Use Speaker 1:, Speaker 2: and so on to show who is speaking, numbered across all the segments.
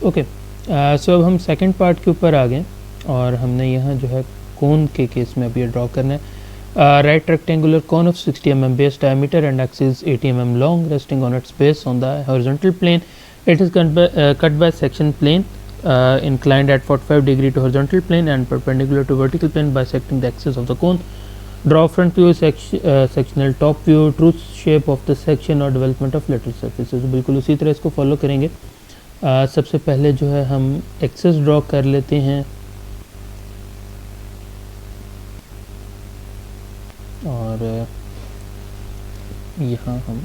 Speaker 1: Okay, सो अब हम second part के ऊपर आ गए और हमने यहाँ जो है कोन के केस में अब ये ड्रॉ करना है. Right rectangular cone of 60 mm base diameter and axis 80 mm long, resting on its base on the horizontal plane. It is cut by section plane inclined at 45 degree to horizontal plane and perpendicular to vertical plane, bisecting the axis of the cone. Draw front view, sectional top view, true shape of the section और development of lateral surfaces. बिल्कुल उसी तरह इसको follow करेंगे. सबसे पहले जो है हम एक्सेस ड्रॉ कर लेते हैं और यहाँ हम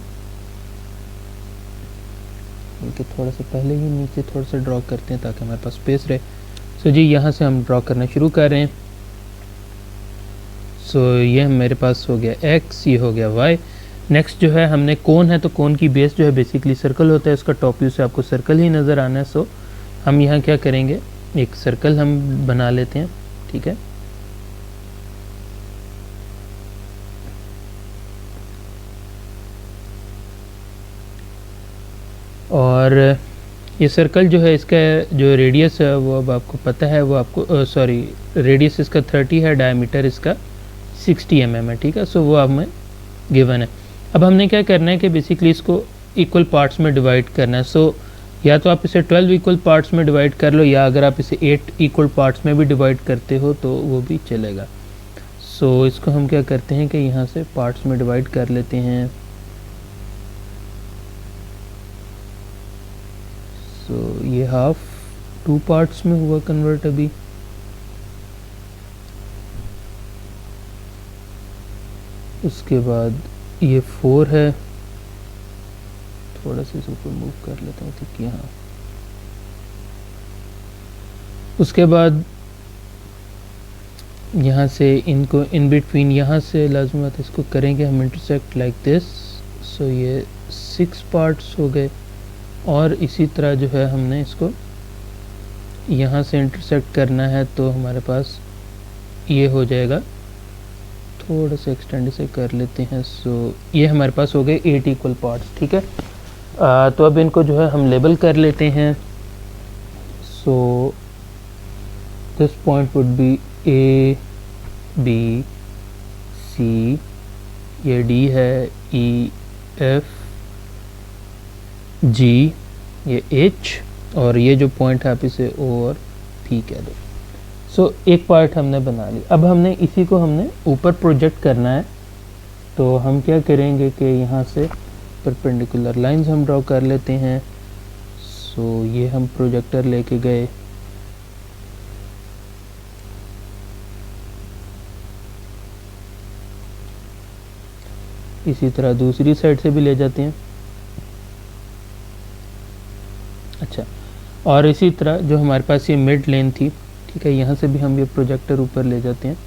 Speaker 1: बल्कि थोड़ा सा पहले ही नीचे थोड़ा सा ड्रॉ करते हैं ताकि हमारे पास स्पेस रहे. सो जी यहाँ से हम ड्रॉ करना शुरू कर रहे हैं. सो ये मेरे पास हो गया x, ये हो गया y. नेक्स्ट जो है हमने कोन है तो कोन की बेस जो है बेसिकली सर्कल होता है, उसका टॉप व्यू से आपको सर्कल ही नज़र आना है. सो हम यहाँ क्या करेंगे, एक सर्कल हम बना लेते हैं. ठीक है, और ये सर्कल जो है इसका जो रेडियस है वो अब आपको पता है, वो आपको सॉरी रेडियस इसका 30 है, डायमीटर इसका 60 mm है. ठीक है, सो वो अब हमें गिवन है. अब हमने क्या करना है कि बेसिकली इसको इक्वल पार्ट्स में डिवाइड करना है. सो या तो आप इसे 12 इक्वल पार्ट्स में डिवाइड कर लो, या अगर आप इसे 8 इक्वल पार्ट्स में भी डिवाइड करते हो तो वो भी चलेगा. सो इसको हम क्या करते हैं कि यहाँ से पार्ट्स में डिवाइड कर लेते हैं. सो ये हाफ 2 पार्ट्स में हुआ कन्वर्ट अभी. उसके बाद ये 4 है, थोड़ा सा इस ऊपर मूव कर लेते हैं ठीक यहाँ. उसके बाद यहाँ से इनको इन बिटवीन यहाँ से लाजमी बात इसको करेंगे हम इंटरसेक्ट लाइक दिस. सो ये 6 पार्ट्स हो गए. और इसी तरह जो है हमने इसको यहाँ से इंटरसेक्ट करना है तो हमारे पास ये हो जाएगा. थोड़ा सा एक्सटेंड से कर लेते हैं. सो ये हमारे पास हो गए 8 इक्वल पार्ट्स. ठीक है, तो अब इनको जो है हम लेबल कर लेते हैं. So this point would be A, B, C, ये D है, E, F, G, ये H, और ये जो पॉइंट है आप इसे O और P कह दो. सो एक पार्ट हमने बना ली. अब हमने इसी को हमने ऊपर प्रोजेक्ट करना है. तो हम क्या करेंगे कि यहाँ से परपेंडिकुलर लाइंस हम ड्रॉ कर लेते हैं. सो ये हम प्रोजेक्टर लेके गए. इसी तरह दूसरी साइड से भी ले जाते हैं. अच्छा, और इसी तरह जो हमारे पास ये मिड लेन थी, ठीक है, यहाँ से भी हम ये प्रोजेक्टर ऊपर ले जाते हैं.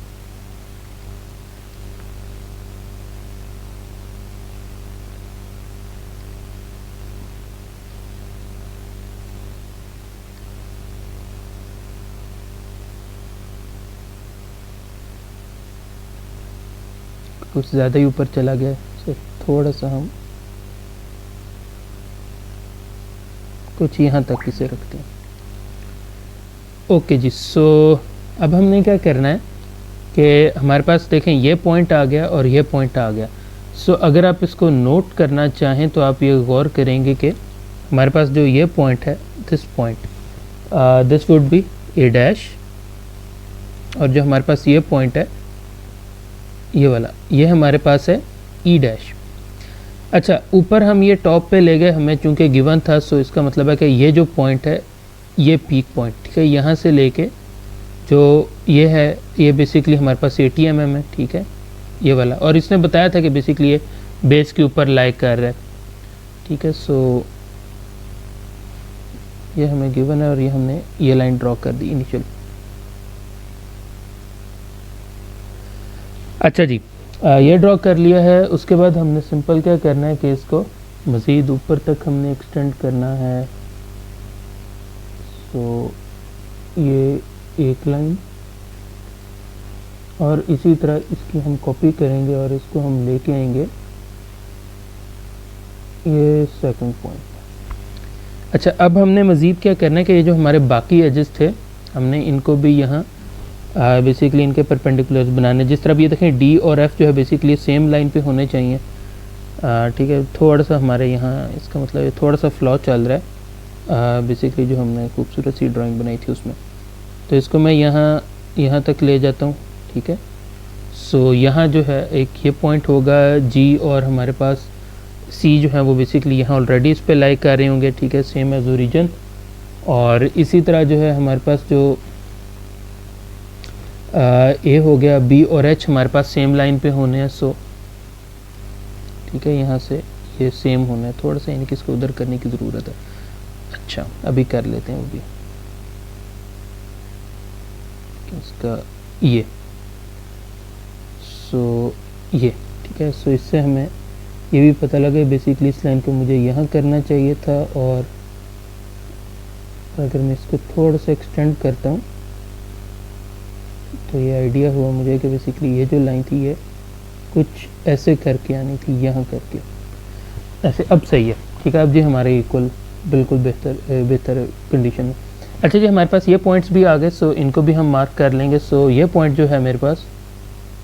Speaker 1: कुछ ज़्यादा ही ऊपर चला गया, तो थोड़ा सा हम कुछ यहाँ तक इसे रखते हैं. ओके जी. सो अब हमने क्या करना है कि हमारे पास देखें ये पॉइंट आ गया और ये पॉइंट आ गया. सो अगर आप इसको नोट करना चाहें तो आप ये गौर करेंगे कि हमारे पास जो ये पॉइंट है, this point, this would B A dash, और जो हमारे पास ये पॉइंट है ये वाला, ये हमारे पास है E डैश. अच्छा, ऊपर हम ये टॉप पे ले गए, हमें चूंकि गिवन था. सो इसका मतलब है कि ये जो पॉइंट है ये पीक पॉइंट, ठीक है, यहाँ से लेके जो ये है ये बेसिकली हमारे पास 80 mm है. ठीक है, ये वाला, और इसने बताया था कि बेसिकली ये बेस के ऊपर लाई कर रहा है. ठीक है, सो ये हमें गिवन है और ये हमने ये लाइन ड्रॉ कर दी इनिशियल. अच्छा जी, ये ड्रॉ कर लिया है. उसके बाद हमने सिंपल क्या करना है कि इसको मज़ीद ऊपर तक हमने एक्सटेंड करना है. सो ये एक लाइन, और इसी तरह इसकी हम कॉपी करेंगे और इसको हम लेके आएंगे ये सेकंड पॉइंट. अच्छा, अब हमने मज़ीद क्या करना है कि ये जो हमारे बाकी एजेस थे हमने इनको भी यहाँ बेसिकली इनके परपेंडिकुलर्स बनाने। जिस तरह ये देखें डी और एफ जो है बेसिकली सेम लाइन पे होने चाहिए। ठीक है, थोड़ा सा हमारे यहाँ इसका मतलब थोड़ा सा फ्लॉ चल रहा है बेसिकली जो हमने खूबसूरत सी ड्राइंग बनाई थी उसमें। तो इसको मैं यहाँ तक ले जाता हूँ। ठीक है, सो यहाँ जो है एक ये पॉइंट होगा जी, और हमारे पास सी जो है वो बेसिकली यहाँ ऑलरेडी इस पे लाइक कर रहे होंगे। ठीक है, सेम एज ओरिजिन। और इसी तरह जो है हमारे पास जो ए हो गया, बी और एच हमारे पास सेम लाइन पे होने हैं। सो ठीक है, यहाँ से ये सेम होना है। थोड़ा सा इनकी इसको उधर करने की ज़रूरत है। अच्छा, अभी कर लेते हैं वो भी इसका ये। सो ये ठीक है, सो इससे हमें ये भी पता लगे बेसिकली इस लाइन को मुझे यहाँ करना चाहिए था। और अगर मैं इसको थोड़ा सा एक्सटेंड करता हूँ तो ये आइडिया हुआ मुझे कि बेसिकली ये जो लाइन थी ये कुछ ऐसे करके आनी थी, यहाँ करके ऐसे। अब सही है। ठीक है, अब जी हमारे इक्वल बिल्कुल बेहतर कंडीशन है। अच्छा जी, हमारे पास ये पॉइंट्स भी आ गए। सो इनको भी हम मार्क कर लेंगे। सो ये पॉइंट जो है मेरे पास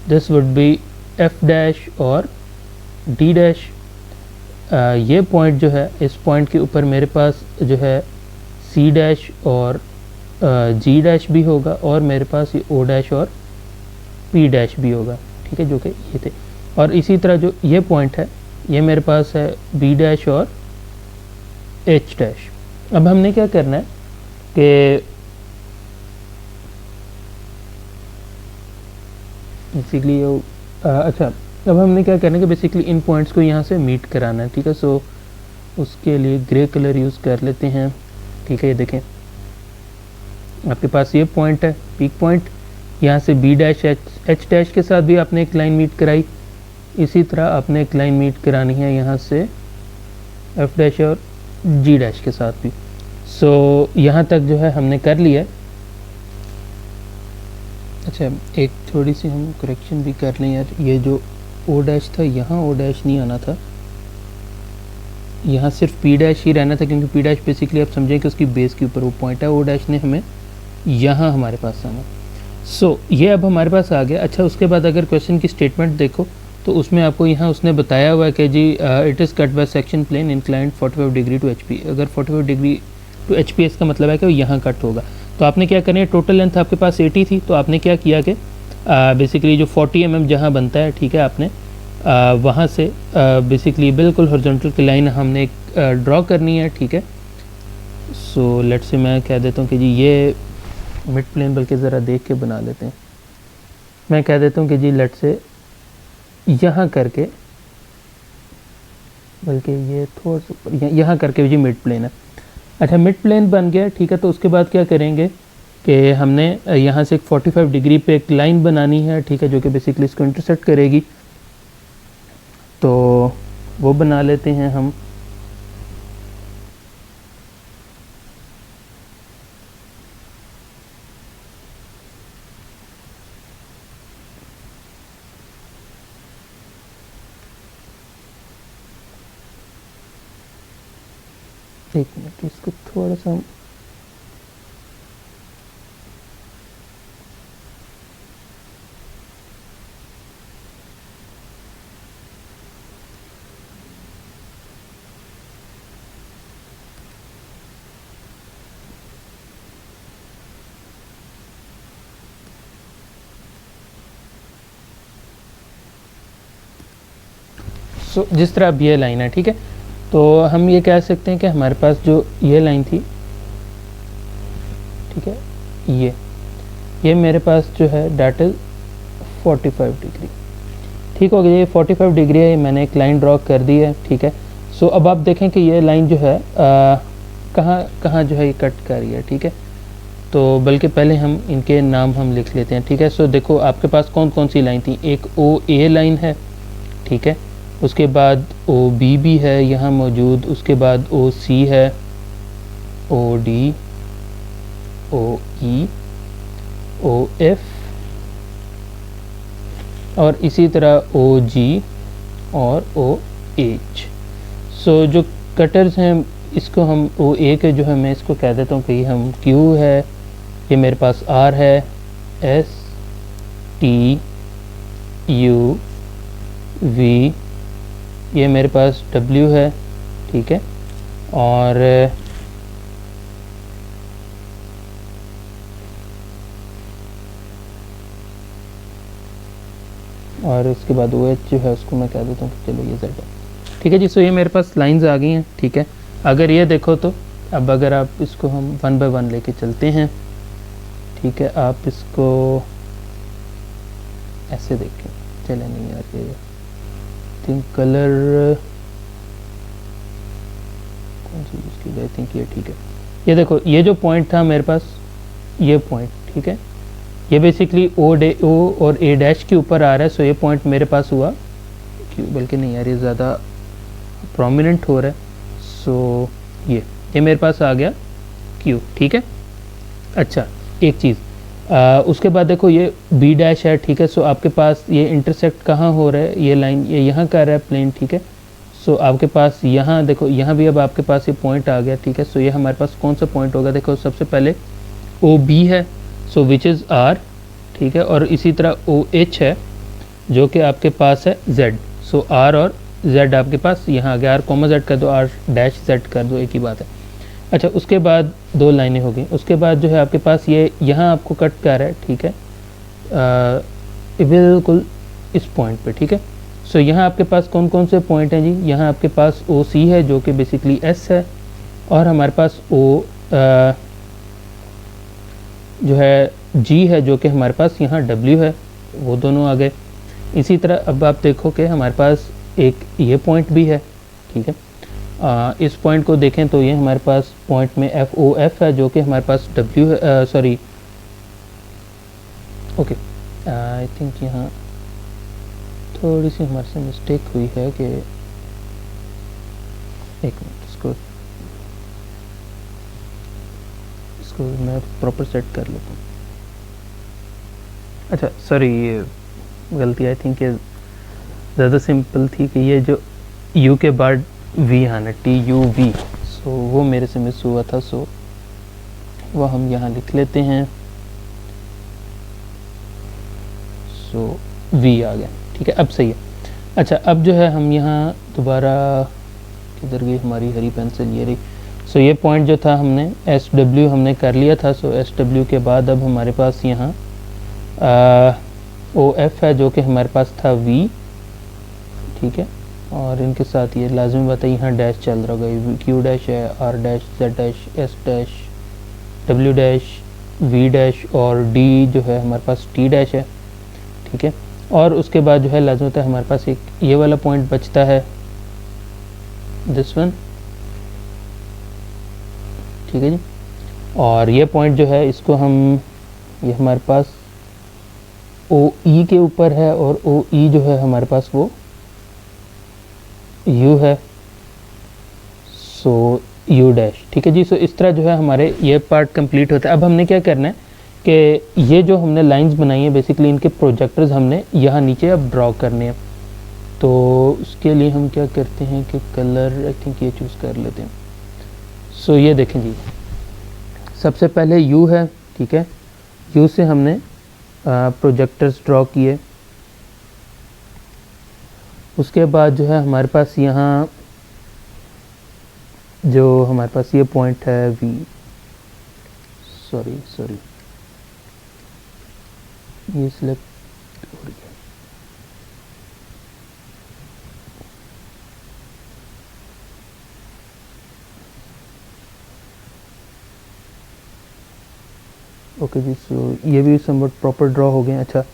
Speaker 1: this would be F dash और डी डैश। ये पॉइंट जो है इस पॉइंट के ऊपर मेरे पास जो है सी डैश और जी डैश भी होगा, और मेरे पास ये ओ डैश और पी डैश भी होगा। ठीक है, जो कि ये थे। और इसी तरह जो ये पॉइंट है ये मेरे पास है बी डैश और एच डैश। अब हमने क्या करना है कि बेसिकली अच्छा, अब हमने क्या करना है कि बेसिकली इन पॉइंट्स को यहाँ से मीट कराना है। ठीक है, सो उसके लिए ग्रे कलर यूज़ कर लेते हैं। ठीक है, ये देखें आपके पास ये पॉइंट है पीक पॉइंट, यहाँ से बी डैश एच डैश के साथ भी आपने एक लाइन मीट कराई। इसी तरह आपने एक लाइन मीट करानी है यहाँ से एफ डैश और जी डैश के साथ भी। सो यहाँ तक जो है हमने कर लिया। अच्छा, एक थोड़ी सी हम करेक्शन भी कर लें यार। ये जो ओ डैश था यहाँ ओ डैश नहीं आना था, यहाँ सिर्फ पी डैश ही रहना था, क्योंकि पी डैश बेसिकली आप समझें कि उसकी बेस के ऊपर वो पॉइंट है। ओ डैश ने हमें यहाँ हमारे पास आना। सो ये अब हमारे पास आ गया। अच्छा, उसके बाद अगर क्वेश्चन की स्टेटमेंट देखो तो उसमें आपको यहाँ उसने बताया हुआ है कि जी it is cut by section plane inclined 45 degree to H P. अगर 45 डिग्री टू एच पी इसका मतलब है कि वो यहाँ कट होगा। तो आपने क्या करना है, टोटल लेंथ आपके पास 80 थी, तो आपने क्या किया कि बेसिकली जो 40 mm जहाँ बनता है, ठीक है, आपने वहाँ से बेसिकली बिल्कुल हॉरिजॉन्टल की लाइन हमने ड्रॉ करनी है। ठीक है, सो लेट्स से मैं कह देता हूँ कि जी ये मिड प्लेन, बल्कि ज़रा देख के बना लेते हैं। मैं कह देता हूँ कि जी लेट्स से यहाँ करके, बल्कि ये थोड़ा सा यहाँ करके जी मिड प्लेन है। अच्छा, मिड प्लेन बन गया। ठीक है, तो उसके बाद क्या करेंगे कि हमने यहाँ से एक 45 डिग्री पे एक लाइन बनानी है। ठीक है, जो कि बेसिकली इसको इंटरसेक्ट करेगी। तो वो बना लेते हैं हम। एक मिनट, इसको थोड़ा सा जिस तरह अब ये लाइन है। ठीक है, तो हम ये कह सकते हैं कि हमारे पास जो ये लाइन थी, ठीक है, ये मेरे पास जो है डेट इज़ 45 डिग्री। ठीक हो गया, ये 45 डिग्री है, मैंने एक लाइन ड्रॉ कर दी है। ठीक है, सो अब आप देखें कि ये लाइन जो है कहाँ जो है ये कट कर रही है। ठीक है, तो बल्कि पहले हम इनके नाम हम लिख लेते हैं। ठीक है, सो देखो आपके पास कौन कौन सी लाइन थी। एक ओ ए लाइन है, ठीक है, उसके बाद ओ बी भी है यहाँ मौजूद, उसके बाद ओ सी है, ओ डी, ओ ई, ओ एफ, और इसी तरह ओ जी और ओ एच। सो जो कटर्स हैं इसको हम ओ ए के जो है मैं इसको कह देता हूँ कि हम Q है, ये मेरे पास R है, S T U V, ये मेरे पास W है, ठीक है, और इसके बाद OH जो है उसको मैं कह देता हूँ कि चलो ये Z है, ठीक है जी। सो ये मेरे पास लाइंस आ गई हैं, ठीक है। अगर ये देखो तो अब अगर आप इसको हम 1 बाय 1 लेके चलते हैं, ठीक है, आप इसको ऐसे देखें, चले नहीं यार ये थिंक कलर कौन सी यूज़ की, आई थिंक ये ठीक है। ये देखो ये जो पॉइंट था मेरे पास, ये पॉइंट, ठीक है, ये बेसिकली ओ और ए डैश के ऊपर आ रहा है। सो ये पॉइंट मेरे पास हुआ क्यों, बल्कि नहीं यार ये ज़्यादा प्रोमिनेंट हो रहा है। सो ये मेरे पास आ गया क्यू, ठीक है। अच्छा एक चीज़, उसके बाद देखो ये बी डैश है, ठीक है। सो आपके पास ये इंटरसेक्ट कहाँ हो रहा है, ये लाइन ये यहाँ कर रहा है प्लेन, ठीक है। सो आपके पास यहाँ देखो, यहाँ भी अब आपके पास ये पॉइंट आ गया, ठीक है। सो ये हमारे पास कौन सा पॉइंट होगा, देखो सबसे पहले ओ बी है, सो विच इज़ आर, ठीक है, और इसी तरह ओ एच है जो कि आपके पास है जेड। सो आर और जेड आपके पास यहाँ आ गया, आर कॉमा जेड कर दो, आर डैश जेड कर दो, एक ही बात है। अच्छा उसके बाद 2 लाइनें हो गई, उसके बाद जो है आपके पास ये यहाँ आपको कट कर रहा है, ठीक है, बिल्कुल इस पॉइंट पे, ठीक है। सो यहाँ आपके पास कौन कौन से पॉइंट हैं जी, यहाँ आपके पास ओ सी है जो कि बेसिकली एस है, और हमारे पास ओ जो है जी है जो कि हमारे पास यहाँ डब्ल्यू है, वो दोनों आ गए। इसी तरह अब आप देखो कि हमारे पास एक ये पॉइंट भी है, ठीक है। इस पॉइंट को देखें तो ये हमारे पास पॉइंट में एफ ओ एफ है जो कि हमारे पास डब्ल्यू है, सॉरी ओके, आई थिंक यहाँ थोड़ी सी हमारे से मिस्टेक हुई है कि एक मिनट इसको मैं प्रॉपर सेट कर लेता हूँ। अच्छा सॉरी, ये गलती आई थिंक ये ज़्यादा सिंपल थी कि ये जो यू के बाद वी आना, TUV, सो वो मेरे से मिस हुआ था। सो वो हम यहाँ लिख लेते हैं, सो वी आ गया, ठीक है, अब सही है। अच्छा अब जो है हम यहाँ दोबारा, किधर गई हमारी हरी पेंसिल, ये रही। सो ये पॉइंट जो था हमने SW हमने कर लिया था। सो SW के बाद अब हमारे पास यहाँ OF है जो कि हमारे पास था V, ठीक है, और इनके साथ ये लाजमी बात है यहाँ डैश चल रहा होगा, Q डैश है, R dash, Z dash, S dash, W dash, V dash, और D जो है हमारे पास T डैश है, ठीक है। और उसके बाद जो है लाजमी होता है हमारे पास एक ये वाला पॉइंट बचता है, दिस वन, ठीक है जी। और ये पॉइंट जो है इसको हम, ये हमारे पास OE के ऊपर है, और OE जो है हमारे पास वो U है, सो U डैश, ठीक है जी। सो इस तरह जो है हमारे ये पार्ट कंप्लीट होता है। अब हमने क्या करना है कि ये जो हमने लाइंस बनाई हैं बेसिकली इनके प्रोजेक्टर्स हमने यहाँ नीचे अब ड्रॉ करने हैं। तो उसके लिए हम क्या करते हैं कि कलर आई थिंक ये चूज़ कर लेते हैं। सो ये देखें जी, सबसे पहले U है, ठीक है, U से हमने प्रोजेक्टर्स ड्रॉ किए। उसके बाद जो है हमारे पास यहाँ जो हमारे पास ये पॉइंट है V, सॉरी ये सिलेक्ट हो रही है, ओके जी। सो ये भी समवट प्रॉपर ड्रॉ हो गए। अच्छा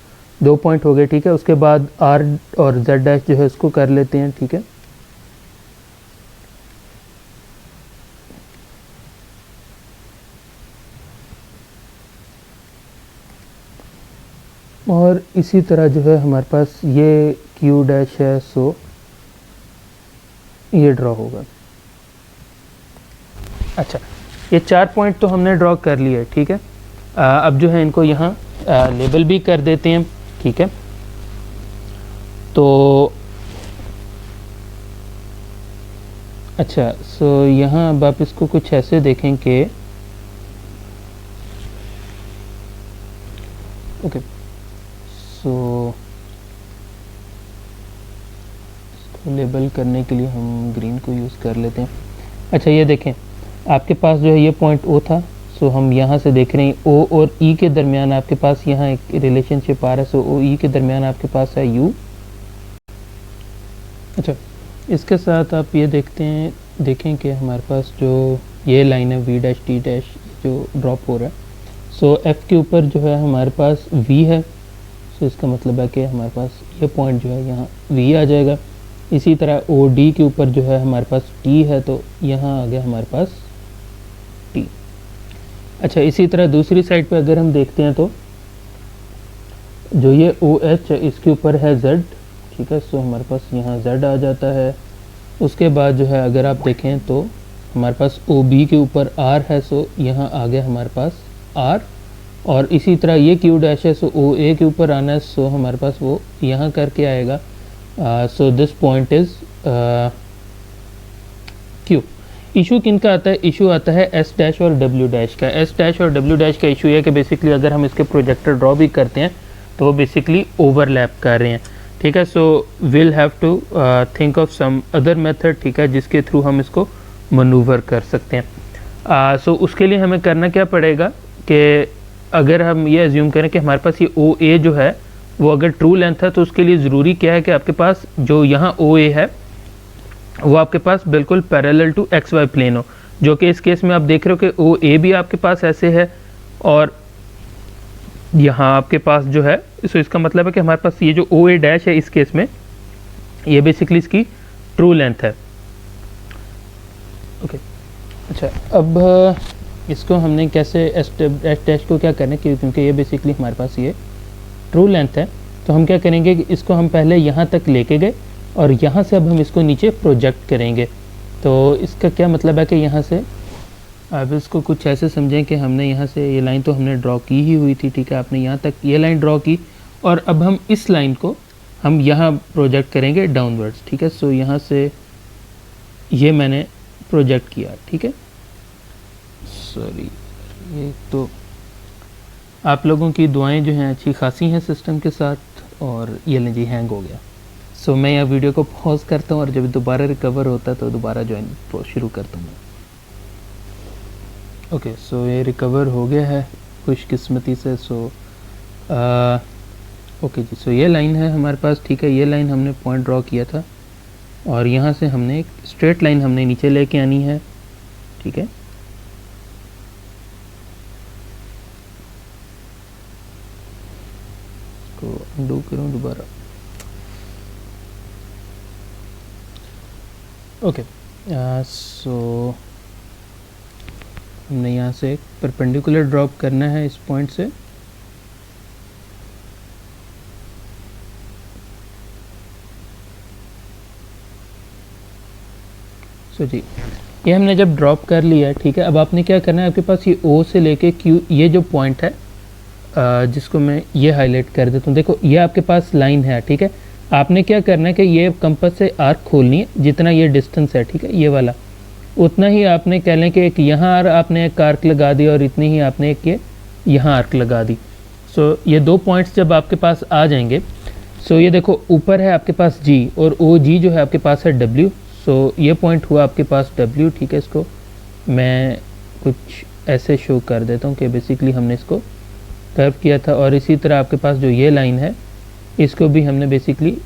Speaker 1: 2 पॉइंट हो गए, ठीक है। उसके बाद R और Z डैश जो है इसको कर लेते हैं, ठीक है। और इसी तरह जो है हमारे पास ये Q डैश है, सो ये ड्रॉ होगा। अच्छा ये 4 पॉइंट तो हमने ड्रॉ कर लिए, ठीक है। अब जो है इनको यहाँ लेबल भी कर देते हैं, ठीक है। तो अच्छा, सो यहाँ अब आप इसको कुछ ऐसे देखें कि ओके, सो इसको लेबल करने के लिए हम ग्रीन को यूज़ कर लेते हैं। अच्छा, ये देखें आपके पास जो है ये पॉइंट ओ था, सो हम यहाँ से देख रहे हैं ओ और ई के दरमियान आपके पास यहाँ एक रिलेशनशिप आ रहा है, सो ओ ई के दरमियान आपके पास है यू। अच्छा, इसके साथ आप ये देखें कि हमारे पास जो ये लाइन है वी डैश टी डैश जो ड्रॉप हो रहा है, सो एफ़ के ऊपर जो है हमारे पास वी है, सो इसका मतलब है कि हमारे पास ये पॉइंट जो है यहाँ वी आ जाएगा। इसी तरह ओ डी के ऊपर जो है हमारे पास टी है, तो यहाँ आ गया हमारे पास टी। अच्छा, इसी तरह दूसरी साइड पे अगर हम देखते हैं तो जो ये ओ एच है इसके ऊपर है जेड, ठीक है, सो हमारे पास यहाँ जेड आ जाता है। उसके बाद जो है अगर आप देखें तो हमारे पास ओ बी के ऊपर आर है, सो यहाँ आ गया हमारे पास आर। और इसी तरह ये क्यू डैश है, सो ओ ए के ऊपर आना है, सो हमारे पास वो यहाँ करके आएगा। So this point is Q. Issue किन का आता है? इशू आता है एस डैश और डब्ल्यू डैश का। एस डैश और डब्ल्यू डैश का इशू है कि बेसिकली अगर हम इसके प्रोजेक्टर ड्रॉ भी करते हैं तो वो बेसिकली ओवरलैप कर रहे हैं, ठीक है। So will have to think of some other method, ठीक है, जिसके थ्रू हम इसको मनूवर कर सकते हैं। सो उसके लिए हमें करना क्या पड़ेगा कि अगर हम ये एज्यूम करें कि हमारे पास ये ओ ए जो है वो अगर ट्रू लेंथ है, तो उसके लिए ज़रूरी क्या है कि आपके पास जो यहाँ ओ ए है वो आपके पास बिल्कुल parallel to X Y plane हो, जो कि इस केस में आप देख रहे हो कि ओ ए भी आपके पास ऐसे है और यहाँ आपके पास जो है, सो इसका मतलब है कि हमारे पास ये जो ओ ए डैश है इस केस में ये बेसिकली इसकी ट्रू लेंथ है। ओके, अच्छा, अब इसको हमने कैसे एस डैश को क्या करना है, क्योंकि ये बेसिकली हमारे पास ये ट्रू लेंथ है, तो हम क्या करेंगे कि इसको हम पहले यहाँ तक लेके गए और यहाँ से अब हम इसको नीचे प्रोजेक्ट करेंगे। तो इसका क्या मतलब है कि यहाँ से अब इसको कुछ ऐसे समझें कि हमने यहाँ से ये लाइन तो हमने ड्रॉ की ही हुई थी, ठीक है, आपने यहाँ तक ये लाइन ड्रॉ की और अब हम इस लाइन को हम यहाँ प्रोजेक्ट करेंगे डाउनवर्ड्स, ठीक है। सो यहाँ से ये मैंने प्रोजेक्ट किया, ठीक है। सॉरी, ये तो आप लोगों की दुआएं जो हैं अच्छी खासी हैं सिस्टम के साथ, और ये लें जी हैंग हो गया। सो मैं यहाँ वीडियो को पॉज करता हूँ और जब दोबारा रिकवर होता है तो दोबारा ज्वाइन शुरू करता हूँ। ओके, सो ये रिकवर हो गया है खुशकिस्मती से। सो ओके जी, सो ये लाइन है हमारे पास, ठीक है, ये लाइन हमने पॉइंट ड्रॉ किया था और यहाँ से हमने एक स्ट्रेट लाइन हमने नीचे लेके आनी है, ठीक है। इसको अनडू करूँ दोबारा। ओके, सो हमने यहाँ से एक परपेंडिकुलर ड्रॉप करना है इस पॉइंट से, सो जी ये हमने जब ड्रॉप कर लिया, ठीक है। अब आपने क्या करना है, आपके पास ये ओ से लेके क्यू ये जो पॉइंट है जिसको मैं ये हाईलाइट कर देता हूँ, देखो ये आपके पास लाइन है, ठीक है। आपने क्या करना है कि ये कंपास से आर्क खोलनी है, जितना ये डिस्टेंस है, ठीक है, ये वाला उतना ही आपने कह लें कि एक यहाँ आपने एक आर्क लगा दी और इतनी ही आपने एक ये यहाँ आर्क लगा दी। सो ये दो पॉइंट्स जब आपके पास आ जाएंगे, सो ये देखो ऊपर है आपके पास जी और ओ जी जो है आपके पास है डब्ल्यू। सो ये पॉइंट हुआ आपके पास डब्ल्यू, ठीक है। इसको मैं कुछ ऐसे शो कर देता हूँ कि बेसिकली हमने इसको कर्व किया था, और इसी तरह आपके पास जो ये लाइन है इसको भी हमने बेसिकली